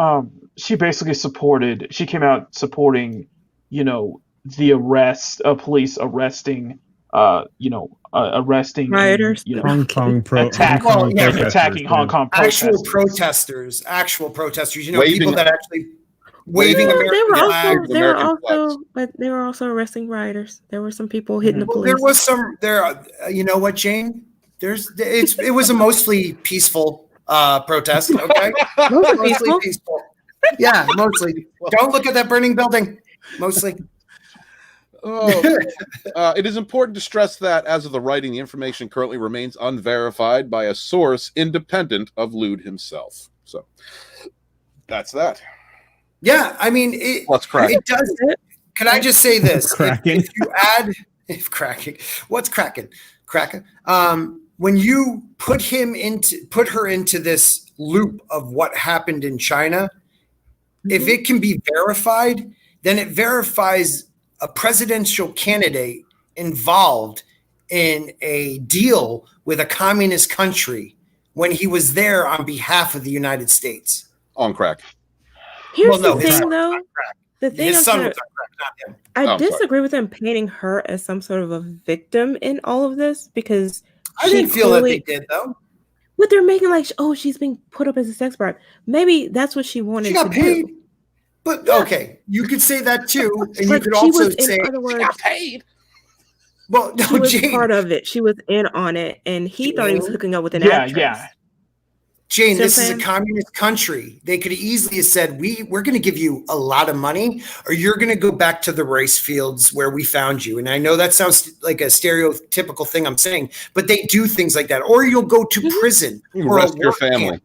She basically supported. She came out supporting, the arrest of police arresting, arresting Rioters. Hong Kong attacking Hong Kong protesters. Actual protesters. Waving- People that actually waving No, American flags. American flags. but they were also arresting rioters. There were some people hitting the Well, police. there was some there. You know what, Jayne? It was a mostly peaceful protest. Okay, mostly peaceful. Yeah, mostly. Don't look at that burning building. Mostly. It is important to stress that, as of the writing, the information currently remains unverified by a source independent of Lude himself. So that's that. Yeah, I mean, it does. Can I just say this? If you add, what's cracking? Cracking. When you put her into this loop of what happened in China, if it can be verified, then it verifies a presidential candidate involved in a deal with a communist country when he was there on behalf of the United States. On crack. Here's the thing, though. The thing his son was on crack, not him. I disagree with them painting her as some sort of a victim in all of this, because I didn't feel that they did, though. But they're making like, oh, she's being put up as a sex bribe. Maybe that's what she wanted. She got paid. Do. But okay, you could say that too, and you could also say she got paid. Well, no, she was Jayne, part of it. She was in on it, and he thought he was hooking up with an actress. Yeah. Jayne, this is a communist country. They could easily have said, we're going to give you a lot of money, or you're going to go back to the rice fields where we found you. And I know that sounds like a stereotypical thing I'm saying, but they do things like that. Or you'll go to prison. You rest your family. Camp.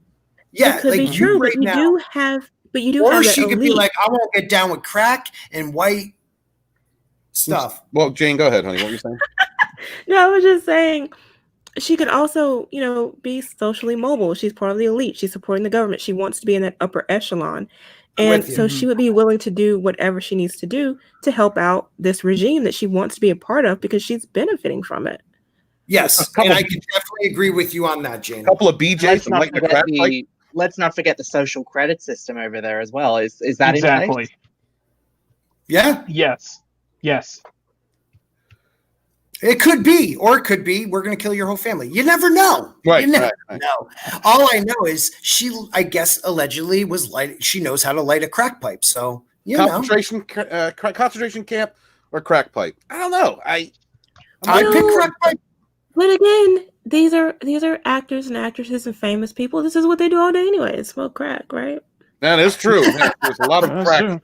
Yeah, it could be true, but you do have... But you do or have she could elite. be like, I won't get down with crack and white stuff. Well, Jayne, go ahead, honey. What were you saying? No, I was just saying she could also, be socially mobile. She's part of the elite. She's supporting the government. She wants to be in that upper echelon. And so she would be willing to do whatever she needs to do to help out this regime that she wants to be a part of because she's benefiting from it. Yes, and I can definitely agree with you on that, Jayne. A couple of BJs from like the crack pipe. Let's not forget the social credit system over there as well. Is that exactly? In place? Yeah. Yes. It could be, or it could be, we're going to kill your whole family. You never know. Right. You never know. All I know is she, I guess, allegedly she knows how to light a crack pipe. So, concentration camp or crack pipe. I don't know. I pick crack pipe. But again, these are actors and actresses and famous people. This is what they do all day anyway. Smoke crack, right? That is true. There's a lot of crack.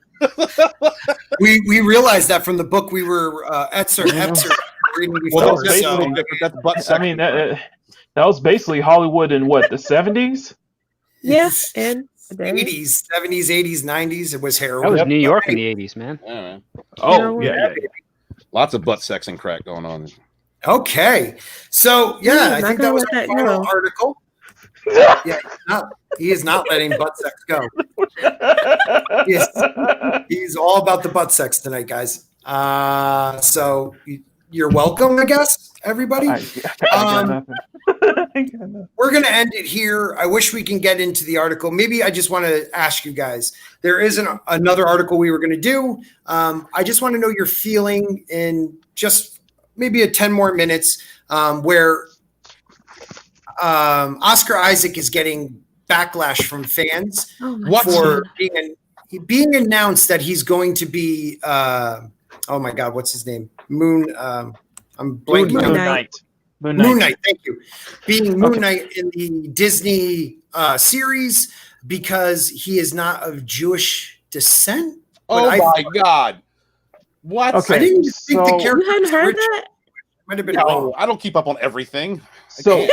we realized that from the book we were Etzer reading before. I mean, that was basically Hollywood in what, the 70s? Yes, and 80s, 70s, 80s, 90s. It was heroin. That was New York in the 80s, man. Yeah. Oh, yeah. Lots of butt sex and crack going on. Okay, so I think that was our final article. He is not letting butt sex go. He's all about the butt sex tonight, guys. So you're welcome, I guess, everybody. We're going to end it here. I wish we can get into the article. Maybe I just want to ask you guys. There is another article we were going to do. I just want to know your feeling in just maybe 10 more minutes where Oscar Isaac is getting backlash from fans for being announced that he's going to be oh my God, what's his name? I'm blanking. Moon Knight, thank you. Being Moon Knight in the Disney series because he is not of Jewish descent. Oh my God. What? Okay, I didn't think the character. You hadn't heard that? Might have been wrong. I don't keep up on everything. So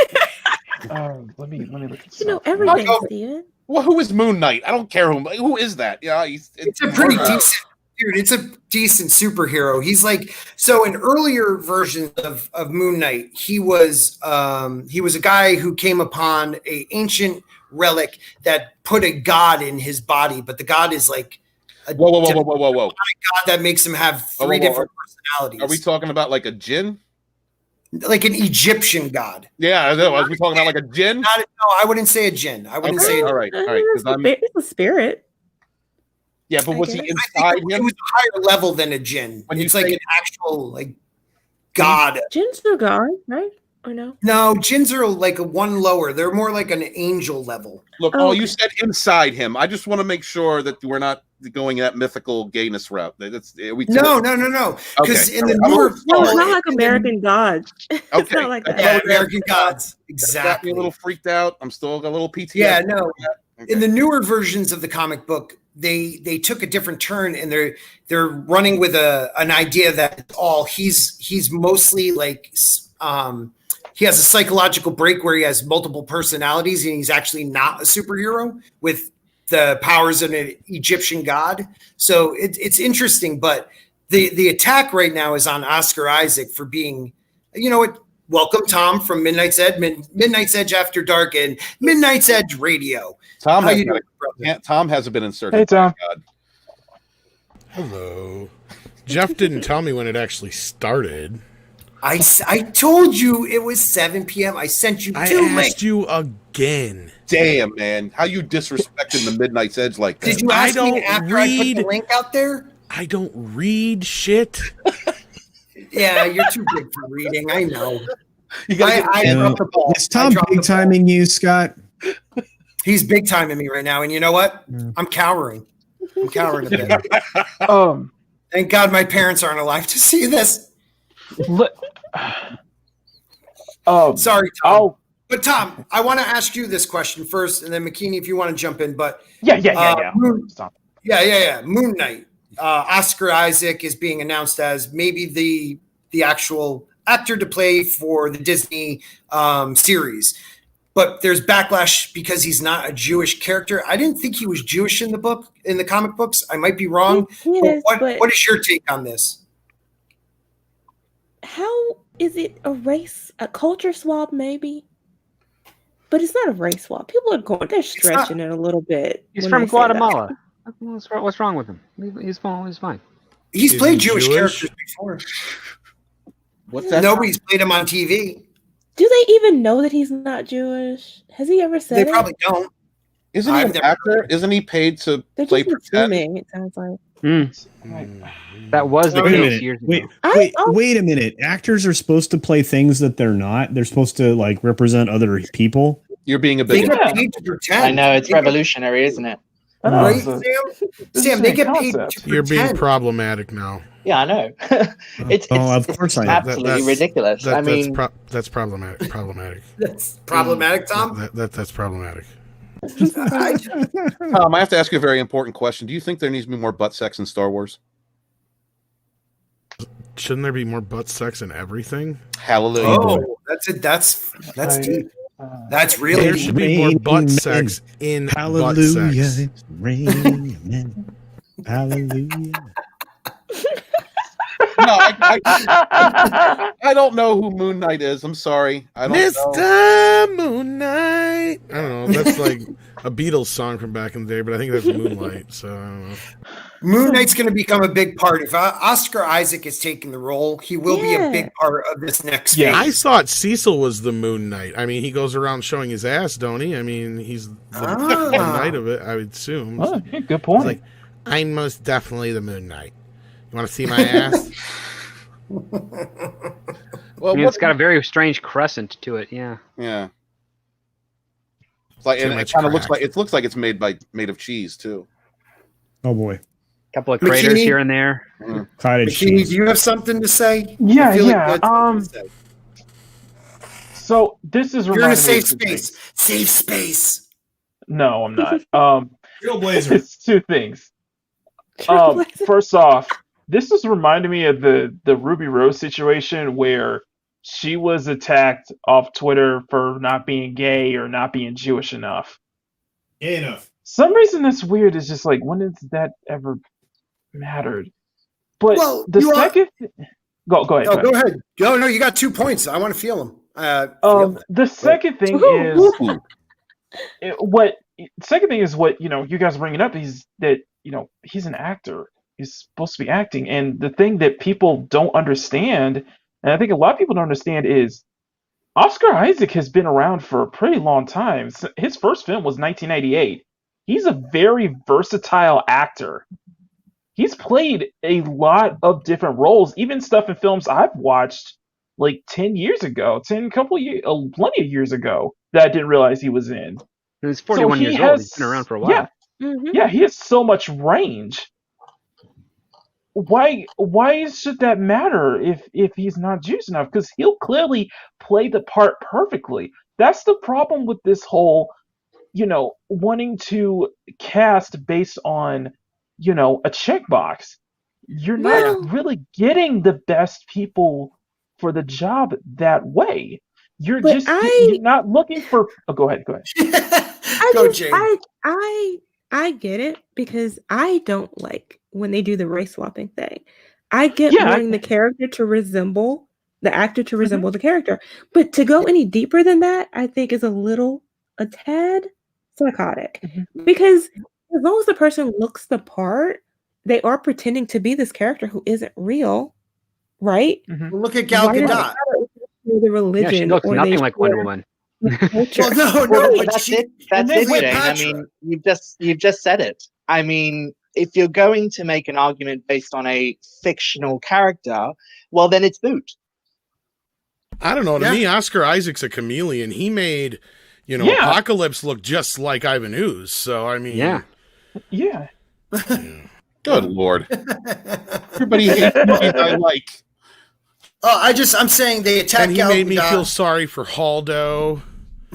let me look at you know everything, Steven. Well, who is Moon Knight? I don't care who is that. Yeah, it's a pretty decent dude. It's a decent superhero. He's like, so in earlier versions of Moon Knight, he was a guy who came upon an ancient relic that put a god in his body, but the god is like whoa. God that makes him have three different personalities. Are we talking about like a djinn? Like an Egyptian god. Yeah, are we talking about like a djinn? No, I wouldn't say a djinn. I wouldn't say all right. It's a spirit. Yeah, but was he inside him? It was a higher level than a djinn. It's like an actual like god. Jinns are god, right? Or no? No, jinns are like a one lower. They're more like an angel level. Look, you said inside him. I just want to make sure that we're not going that mythical gayness route. No. Because in the newer, it's not like American Gods. It's not like that. Yeah, American Gods. Exactly. Got me a little freaked out. I'm still got a little PTSD. Yeah, no. Okay. In the newer versions of the comic book, they took a different turn, and they're running with an idea that he's mostly like he has a psychological break where he has multiple personalities, and he's actually not a superhero with the powers of an Egyptian god. So it's interesting, but the attack right now is on Oscar Isaac for being, you know what? Welcome, Tom, from Midnight's Edge, Midnight's Edge After Dark, and Midnight's Edge Radio. Tom hasn't been inserted. Hey, Tom. God. Hello. Jeff didn't tell me when it actually started. I told you it was 7 p.m. I sent you two links. I asked you again. Damn, man. How you disrespecting the Midnight's Edge like that? Did you ask me after I put the link out there? I don't read shit. Yeah, you're too big for reading. I know. Is Tom big timing you, Scott? He's big timing me right now, and you know what? I'm cowering. I'm cowering a bit. Thank God my parents aren't alive to see this. Sorry, Tom. But Tom, I want to ask you this question first, and then McKinney, if you want to jump in. But yeah. Moon Knight. Oscar Isaac is being announced as maybe the actual actor to play for the Disney series. But there's backlash because he's not a Jewish character. I didn't think he was Jewish in the comic books. I might be wrong. What is your take on this? How is it a culture swap maybe? But it's not a race swap. People are they're stretching it a little bit. He's from Guatemala. What's wrong with him? He's fine. He's played Jewish characters before. What's that? Nobody's played him on TV. Do they even know that he's not Jewish? Has he ever said it? They probably don't. Isn't he an actor? Isn't he paid to play pretend? It sounds like. That was the case years ago. Wait a minute. Actors are supposed to play things that they're not. They're supposed to like represent other people. You're being a bit. I know it's revolutionary, isn't it? Right, Sam, they get paid. You're being problematic now. Yeah, I know. It's of course I am. Absolutely ridiculous. That's problematic. That's problematic, Tom. That's problematic. Tom, I have to ask you a very important question. Do you think there needs to be more butt sex in Star Wars? Shouldn't there be more butt sex in everything? Hallelujah. Oh, that's it. That's deep. That's really there should be more butt sex in butt sex. Hallelujah. No, I don't know who Moon Knight is. I'm sorry. I don't Mr. Moon Knight. I don't know. That's like a Beatles song from back in the day, but I think that's Moonlight. So I don't know. Moon Knight's going to become a big part. If Oscar Isaac is taking the role, he will be a big part of this next phase. I thought Cecil was the Moon Knight. I mean, he goes around showing his ass, don't he? I mean, he's the Moon Knight of it, I would assume. Oh, good point. Like, I'm most definitely the Moon Knight. You want to see my ass? Well, I mean, it's got a very strange crescent to it. Yeah. Yeah. It's like, and it kind of looks like it's made of cheese too. Oh boy. Couple of craters here and there. Cottage McKinney, cheese. do you have something to say? Yeah. So this is you're in a safe space. Safe space. No, I'm not. Trailblazer. It's two things. First off, this is reminding me of the Ruby Rose situation where she was attacked off Twitter for not being gay or not being Jewish enough. Gay enough. Some reason that's weird is just like, when has that ever mattered? But the second... Go ahead. Go ahead. No, you got 2 points. I want to feel them. The second thing is... Second thing is what, you guys are bringing up is that, he's an actor. He's supposed to be acting. And the thing that people don't understand, and I think a lot of people don't understand, is Oscar Isaac has been around for a pretty long time. His first film was 1998. He's a very versatile actor. He's played a lot of different roles, even stuff in films I've watched like 10 years ago, plenty of years ago, that I didn't realize he was in. He's 41 years old. He's been around for a while. Yeah. Yeah, he has so much range. Why should that matter if he's not juiced enough? Because he'll clearly play the part perfectly. That's the problem with this whole, wanting to cast based on, a checkbox. You're not really getting the best people for the job that way. You're not looking for. Oh, go ahead. Jayne. I get it because I don't like when they do the race swapping thing. I get wanting the character to resemble the actor to resemble the character, but to go any deeper than that, I think is a tad psychotic. Because as long as the person looks the part, they are pretending to be this character who isn't real, right? Well, look at Gal Gadot. The religion, she looks nothing like Wonder Woman. That's it, Jayne. I mean, you've just said it. I mean, if you're going to make an argument based on a fictional character, well, then it's moot. I don't know. To me, Oscar Isaac's a chameleon. He made, Apocalypse look just like Ivan Ooze. So I mean, yeah. Good Lord. Everybody hates movies I like. Oh, I'm saying they attacked. And he made me feel sorry for Haldo.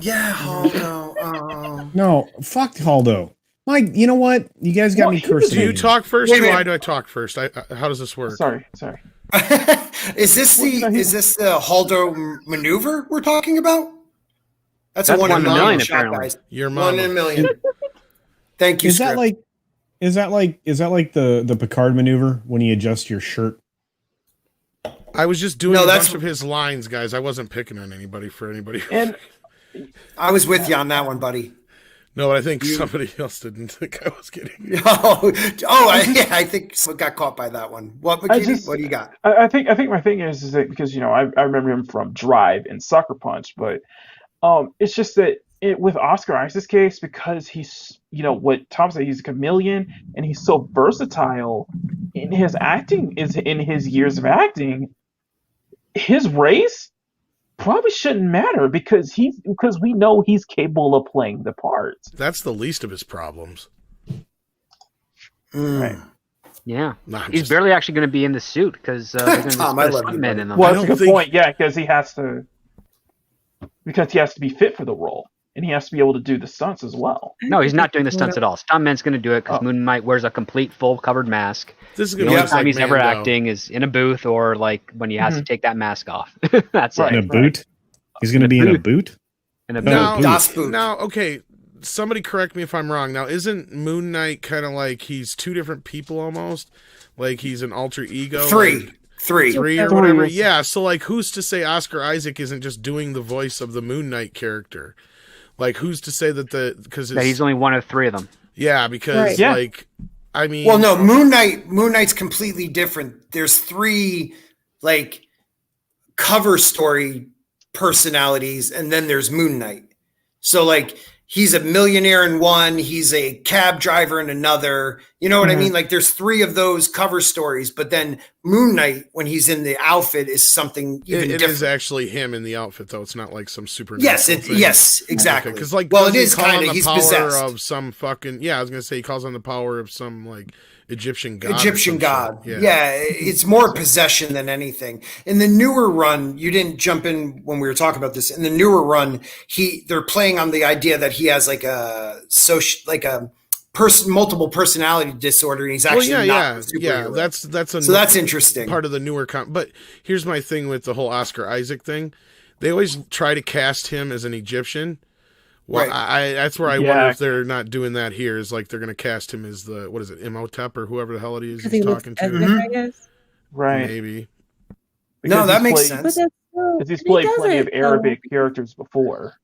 Yeah, Haldo. Oh. No, fuck Haldo. Mike, you know what? You guys got me cursed. Do you talk first, or why do I talk first? How does this work? Sorry. Is this the Haldo maneuver we're talking about? That's a 1 in a million shot, guys. Your 1 in a million. Thank you. Is that like the Picard maneuver when you adjust your shirt? I was just doing a bunch of his lines, guys. I wasn't picking on anybody. And I was with you on that one, buddy. No, but I think somebody else didn't think I was kidding. I think someone got caught by that one. What do you got? I think my thing is that because I remember him from Drive and Sucker Punch, but it's just that with Oscar Isaac's case, because he's what Tom said, he's a chameleon and he's so versatile in his acting, in his years of acting. His race probably shouldn't matter because we know he's capable of playing the part. That's the least of his problems. Right. Yeah. He's barely actually going to be in the suit because they're going to put a stuntman in them. Well, that's a good point. Yeah, because he has to be fit for the role. And he has to be able to do the stunts as well. No, he's not doing the stunts at all. Stuntman's going to do it because Moon Knight wears a complete full covered mask. This is the only time he's ever acting is in a booth or like when he has to take that mask off. That's it. In a boot? He's going to be in a boot? In a boot. Now, okay, somebody correct me if I'm wrong. Now, isn't Moon Knight kind of like he's two different people almost? Like he's an alter ego? Three or whatever. Yeah, so like who's to say Oscar Isaac isn't just doing the voice of the Moon Knight character? Like, who's to say that he's only one of three of them? Yeah, because I mean, well, no, Moon Knight's completely different. There's 3 like cover story personalities, and then there's Moon Knight. So like he's a millionaire in one, he's a cab driver in another. You know what I mean? Like there's 3 of those cover stories, but then Moon Knight, when he's in the outfit, is something even different. It is actually him in the outfit, though. It's not like some super. Yes, exactly. Because it is kind of. He's possessed of some fucking. Yeah, I was gonna say he calls on the power of some like Egyptian god. Yeah, it's more possession than anything. In the newer run, you didn't jump in when we were talking about this. In the newer run, they're playing on the idea that he has like a multiple personality disorder, and he's actually not a superhero. That's interesting. Part of the newer but here's my thing with the whole Oscar Isaac thing. They always try to cast him as an Egyptian. Well, right. That's where I wonder if they're not doing that here. Is like they're going to cast him as the Imhotep or whoever the hell it is he's talking to. I guess. Right. Maybe. Because that makes sense. Because he's played plenty of Arabic characters before.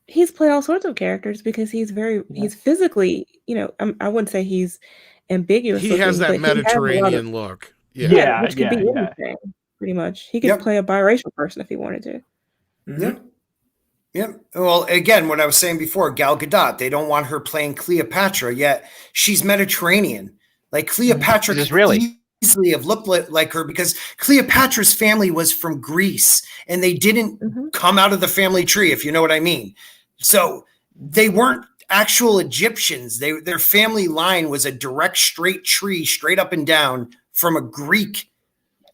He's played all sorts of characters because he's physically, I wouldn't say he's ambiguous. He has that Mediterranean look. Which could be anything, pretty much. He could play a biracial person if he wanted to. Mm-hmm. Yeah. Well, again, what I was saying before, Gal Gadot, they don't want her playing Cleopatra, yet she's Mediterranean. Like Cleopatra could easily have looked like her because Cleopatra's family was from Greece and they didn't come out of the family tree, if you know what I mean. So they weren't actual Egyptians. Their family line was a direct straight tree, straight up and down from a Greek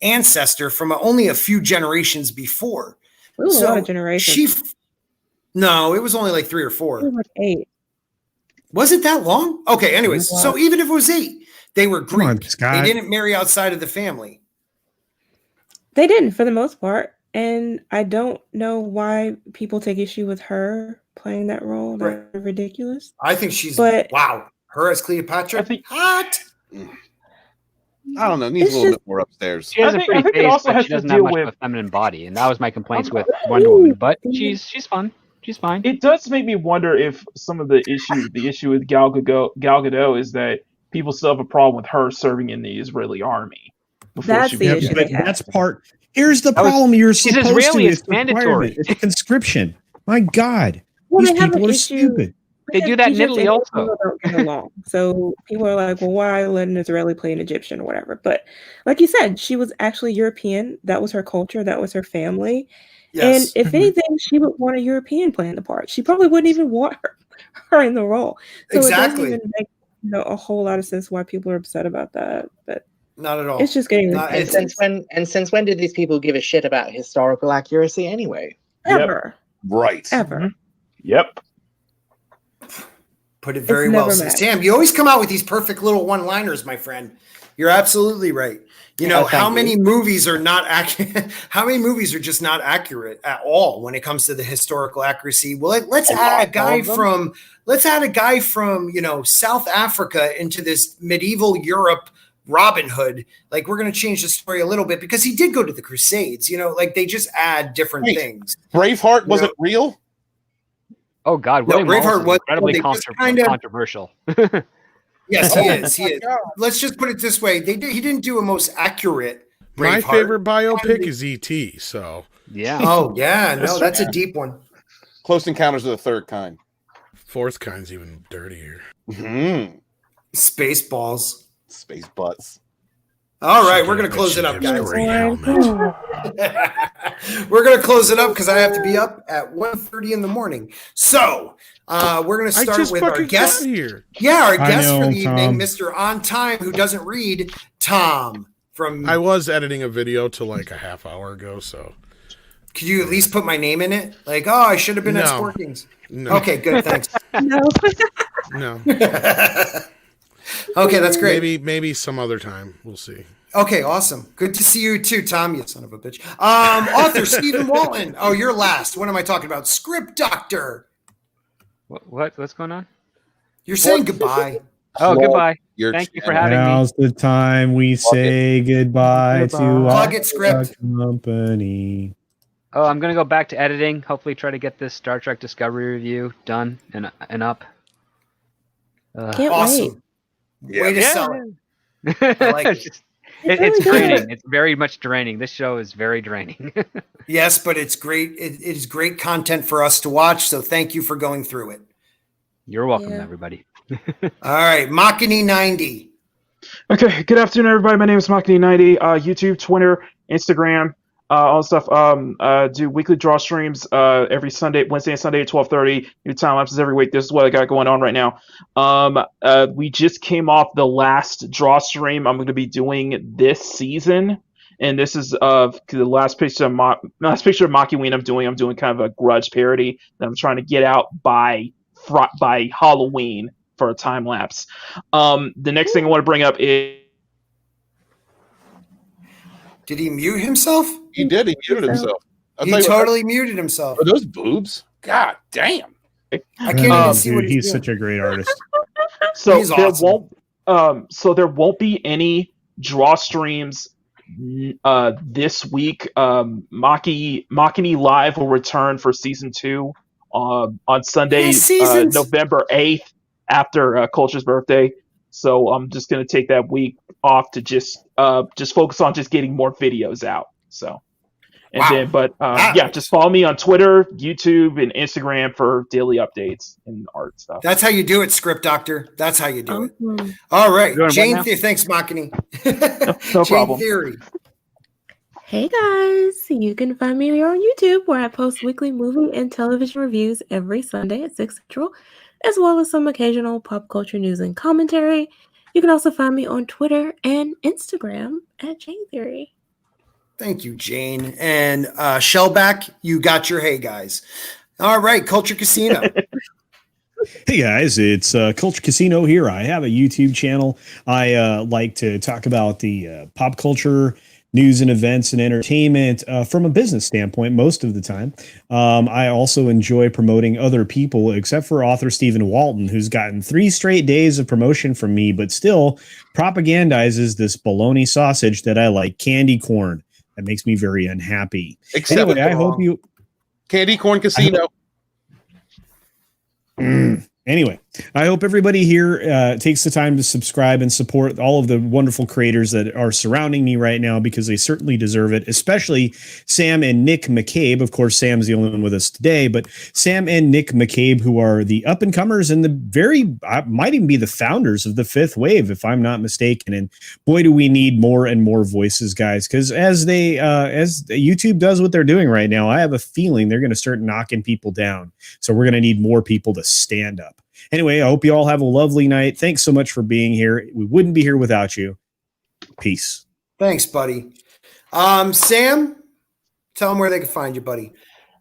ancestor from only a few generations before. It was a lot of generations. No, it was only like 3 or 4. It was like 8. Was it that long? Okay, anyways, so even if it was 8, they were Greek. They didn't marry outside of the family. They didn't, for the most part. And I don't know why people take issue with her playing that role. That's ridiculous. I think wow. Her as Cleopatra? Hot. I don't know. Needs a little bit more upstairs. She has a pretty face, but she doesn't have much of a feminine body. And that was my complaints with Wonder Woman. But she's fun. She's fine. It does make me wonder if some of the issue with Gal Gadot is that people still have a problem with her serving in the Israeli army. That's the issue. That's part. Here's the problem. You're supposed Israeli. to. It's mandatory. It's a conscription. My God, well, these people are stupid. They do that in Italy also. Don't get along. So people are like, well, why let an Israeli play an Egyptian or whatever? But like you said, she was actually European. That was her culture. That was her family. Yes. And if anything, she would want a European playing the part. She probably wouldn't even want her in the role. So it doesn't even make a whole lot of sense why people are upset about that. But not at all. It's just getting since when did these people give a shit about historical accuracy anyway? Ever. Yep. Right. Ever. Yep. Put it very well. Sam, you always come out with these perfect little one-liners, my friend. You're absolutely right. You know, how many movies are not accurate? How many movies are just not accurate at all when it comes to the historical accuracy? Well, let's add a guy from South Africa into this medieval Europe Robin Hood. Like, we're going to change the story a little bit because he did go to the Crusades. You know, like they just add different things. Braveheart wasn't real. Oh God, no, Braveheart was incredibly controversial. Yes, he is. He is. Let's just put it this way: he didn't do a most accurate Braveheart. My favorite biopic is E.T. So yeah. Oh yeah, no, that's a deep one. Close Encounters of the Third Kind. Fourth Kind's even dirtier. Mm-hmm. Spaceballs. Space butts. All right, we're going to close it up, guys. We're going to close it up because I have to be up at 1:30 in the morning. So we're going to start with our guest here. Yeah, our guest for the evening, Mr. On Time, who doesn't read, Tom. I was editing a video till like a half hour ago, so. Could you at least put my name in it? Like, I should have been at Sporkings. No. Okay, good, thanks. No. Okay, that's great. Maybe some other time. We'll see. Okay, awesome. Good to see you too, Tom, you son of a bitch. Author Stephen Walton. Oh, you're last. What am I talking about? Script Doctor. What's going on? You're saying goodbye. Oh, goodbye. Thank you for having me. Now's the time we say goodbye to our company. Oh, I'm going to go back to editing. Hopefully try to get this Star Trek Discovery review done and up. Can't awesome. Wait. Way to sell it. I like it. It's draining. It's very much draining. This show is very draining. Yes, but it's great. It is great content for us to watch. So thank you for going through it. You're welcome, everybody. All right, Machini90. Okay, good afternoon, everybody. My name is Machini90. YouTube, Twitter, Instagram, all that stuff. Do weekly draw streams every Sunday, Wednesday and Sunday at 12:30. New time lapses every week. This is what I got going on right now. We just came off the last draw stream I'm going to be doing this season, and this is the last picture of Maki-Ween I'm doing. I'm doing kind of a grudge parody that I'm trying to get out by Halloween for a time lapse. The next thing I want to bring up is. Did he mute himself? He did. He muted himself. He totally muted himself. Are those boobs? God damn. I can't even see what he's such a great artist. So there won't be any draw streams this week. Machini Live will return for season 2 on Sunday, November 8th after Culture's birthday. So I'm just going to take that week off to just focus on just getting more videos out. So, and then, just follow me on Twitter, YouTube, and Instagram for daily updates and art stuff. That's how you do it, Script Doctor. That's how you do it. All right, Jayne Theory. Thanks, Machini. No problem. Jayne Theory. Hey guys, you can find me here on YouTube where I post weekly movie and television reviews every Sunday at 6 Central, as well as some occasional pop culture news and commentary. You can also find me on Twitter and Instagram at Jayne Theory. Thank you, Jayne. And Shellback, you got your hey guys. All right, Culture Casino. Hey guys, it's Culture Casino here. I have a YouTube channel. I like to talk about the pop culture news and events and entertainment from a business standpoint most of the time. I also enjoy promoting other people, except for author Steven Walton, who's gotten 3 straight days of promotion from me, but still propagandizes this bologna sausage that I like, candy corn. That makes me very unhappy. Anyway, I hope you... Candy Corn Casino. Anyway, I hope everybody here takes the time to subscribe and support all of the wonderful creators that are surrounding me right now, because they certainly deserve it, especially Sam and Nick McCabe. Of course, Sam's the only one with us today, but Sam and Nick McCabe, who are the up-and-comers and might even be the founders of the fifth wave, if I'm not mistaken. And boy, do we need more and more voices, guys, because as YouTube does what they're doing right now, I have a feeling they're going to start knocking people down. So we're going to need more people to stand up. Anyway, I hope you all have a lovely night. Thanks so much for being here. We wouldn't be here without you. Peace. Thanks, buddy. Sam, tell them where they can find you, buddy.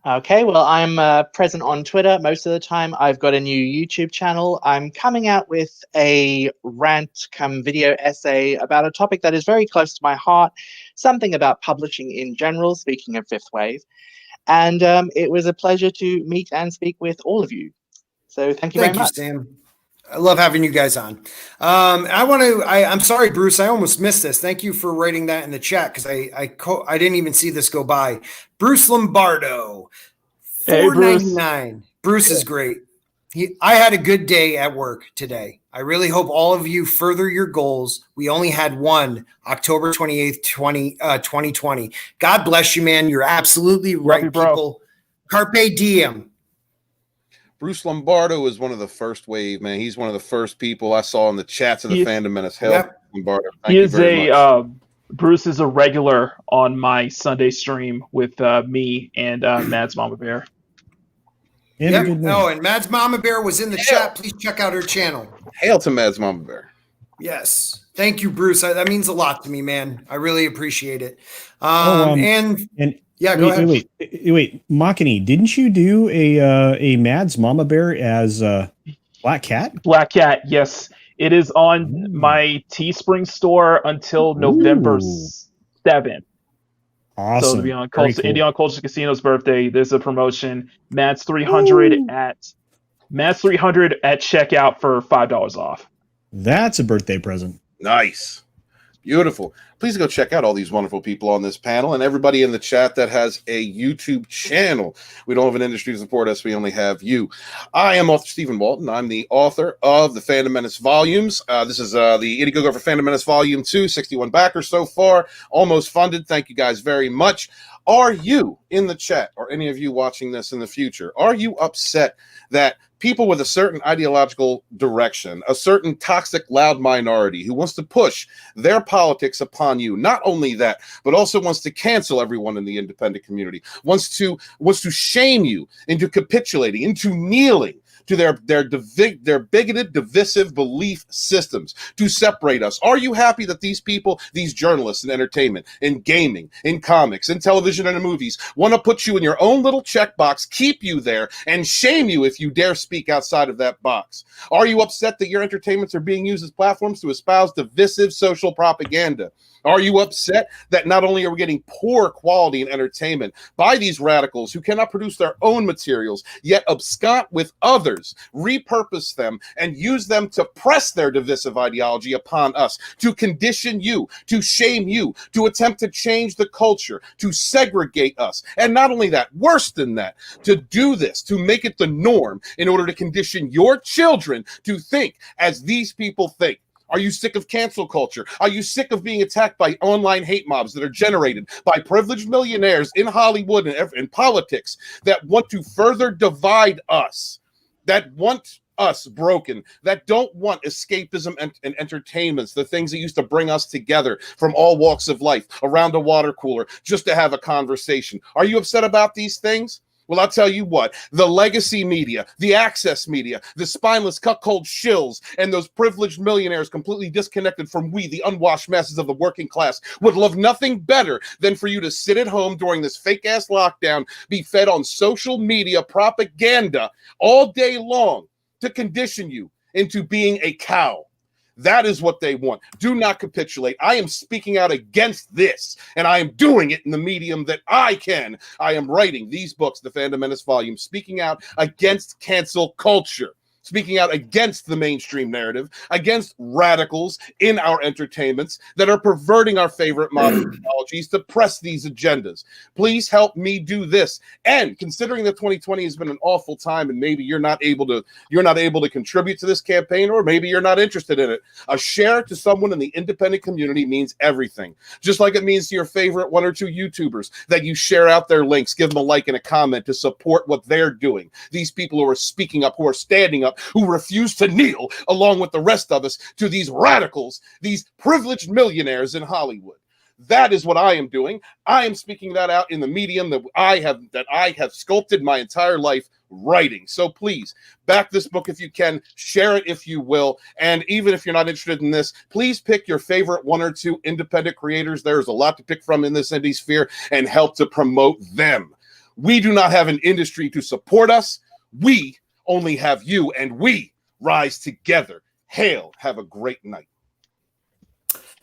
Okay, well, I'm present on Twitter most of the time. I've got a new YouTube channel. I'm coming out with a rant come video essay about a topic that is very close to my heart, something about publishing in general, speaking of Fifth Wave. And it was a pleasure to meet and speak with all of you. So thank you very much. Thank you, Sam. I love having you guys on. I'm sorry, Bruce. I almost missed this. Thank you for writing that in the chat, because I didn't even see this go by. Bruce Lombardo, $4.99. Bruce is great. I had a good day at work today. I really hope all of you further your goals. We only had one, October 28th, 2020. God bless you, man. You're absolutely right, people. Carpe diem. Bruce Lombardo is one of the first wave, man. He's one of the first people I saw in the chats of the Fandom Menace. Lombardo. Thank you very much. Bruce is a regular on my Sunday stream with me and Mads Mama Bear. And Mads Mama Bear was in the chat. Please check out her channel. Hail to Mads Mama Bear. Yes. Thank you, Bruce. That means a lot to me, man. I really appreciate it. Yeah, go ahead. Wait, Makani, didn't you do a Mads Mama Bear as Black Cat? Black Cat, yes. It is on my Teespring store until November 7th. Awesome. So to be on Indiana Culture Casino's birthday, there's a promotion. Mads 300 at checkout for $5 off. That's a birthday present. Nice. Beautiful. Please go check out all these wonderful people on this panel and everybody in the chat that has a YouTube channel. We don't have an industry to support us. We only have you. I am author Stephen Walton. I'm the author of the Fandom Menace volumes. This is the Indiegogo for Fandom Menace Volume 2, 61 backers so far, almost funded. Thank you guys very much. Are you in the chat, or any of you watching this in the future, are you upset that people with a certain ideological direction, a certain toxic, loud minority who wants to push their politics upon you, not only that, but also wants to cancel everyone in the independent community, wants to shame you into capitulating, into kneeling to their bigoted, divisive belief systems to separate us? Are you happy that these people, these journalists in entertainment, in gaming, in comics, in television and in movies, want to put you in your own little checkbox, keep you there, and shame you if you dare speak outside of that box? Are you upset that your entertainments are being used as platforms to espouse divisive social propaganda? Are you upset that not only are we getting poor quality in entertainment by these radicals who cannot produce their own materials, yet abscond with others, repurpose them, and use them to press their divisive ideology upon us, to condition you, to shame you, to attempt to change the culture, to segregate us? And not only that, worse than that, to do this, to make it the norm in order to condition your children to think as these people think. Are you sick of cancel culture? Are you sick of being attacked by online hate mobs that are generated by privileged millionaires in Hollywood and in politics that want to further divide us, that want us broken, that don't want escapism and entertainments, the things that used to bring us together from all walks of life around a water cooler just to have a conversation. Are you upset about these things? Well, I'll tell you what, the legacy media, the access media, the spineless cuckold shills, and those privileged millionaires completely disconnected from we, the unwashed masses of the working class, would love nothing better than for you to sit at home during this fake-ass lockdown, be fed on social media propaganda all day long to condition you into being a cow. That is what they want. Do not capitulate. I am speaking out against this, and I am doing it in the medium that I can. I am writing these books, the Fandom Menace volume, speaking out against cancel culture, speaking out against the mainstream narrative, against radicals in our entertainments that are perverting our favorite modern technologies to press these agendas. Please help me do this. And considering that 2020 has been an awful time, and maybe you're not able to contribute to this campaign, or maybe you're not interested in it, a share to someone in the independent community means everything. Just like it means to your favorite 1 or 2 YouTubers that you share out their links, give them a like and a comment to support what they're doing. These people who are speaking up, who are standing up, who refuse to kneel along with the rest of us to these radicals, these privileged millionaires in Hollywood. That is what I am doing. I am speaking that out in the medium that I have sculpted my entire life, writing. So please back this book if you can, share it if you will, and even if you're not interested in this, please pick your favorite 1 or 2 independent creators. There's a lot to pick from in this indie sphere, and help to promote them. We do not have an industry to support us. We only have you, and we rise together. Hail, have a great night.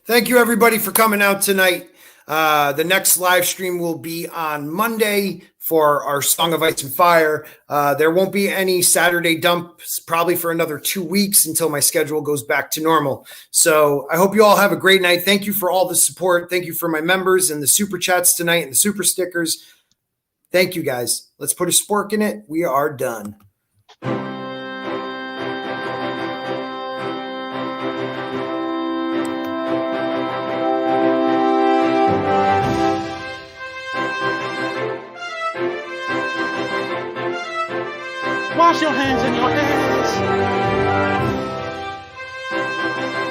Thank you, everybody, for coming out tonight. The next live stream will be on Monday for our Song of Ice and Fire. There won't be any Saturday dumps probably for another 2 weeks until my schedule goes back to normal. So I hope you all have a great night. Thank you for all the support. Thank you for my members and the super chats tonight and the super stickers. Thank you, guys. Let's put a spork in it. We are done. Wash your hands in your ass.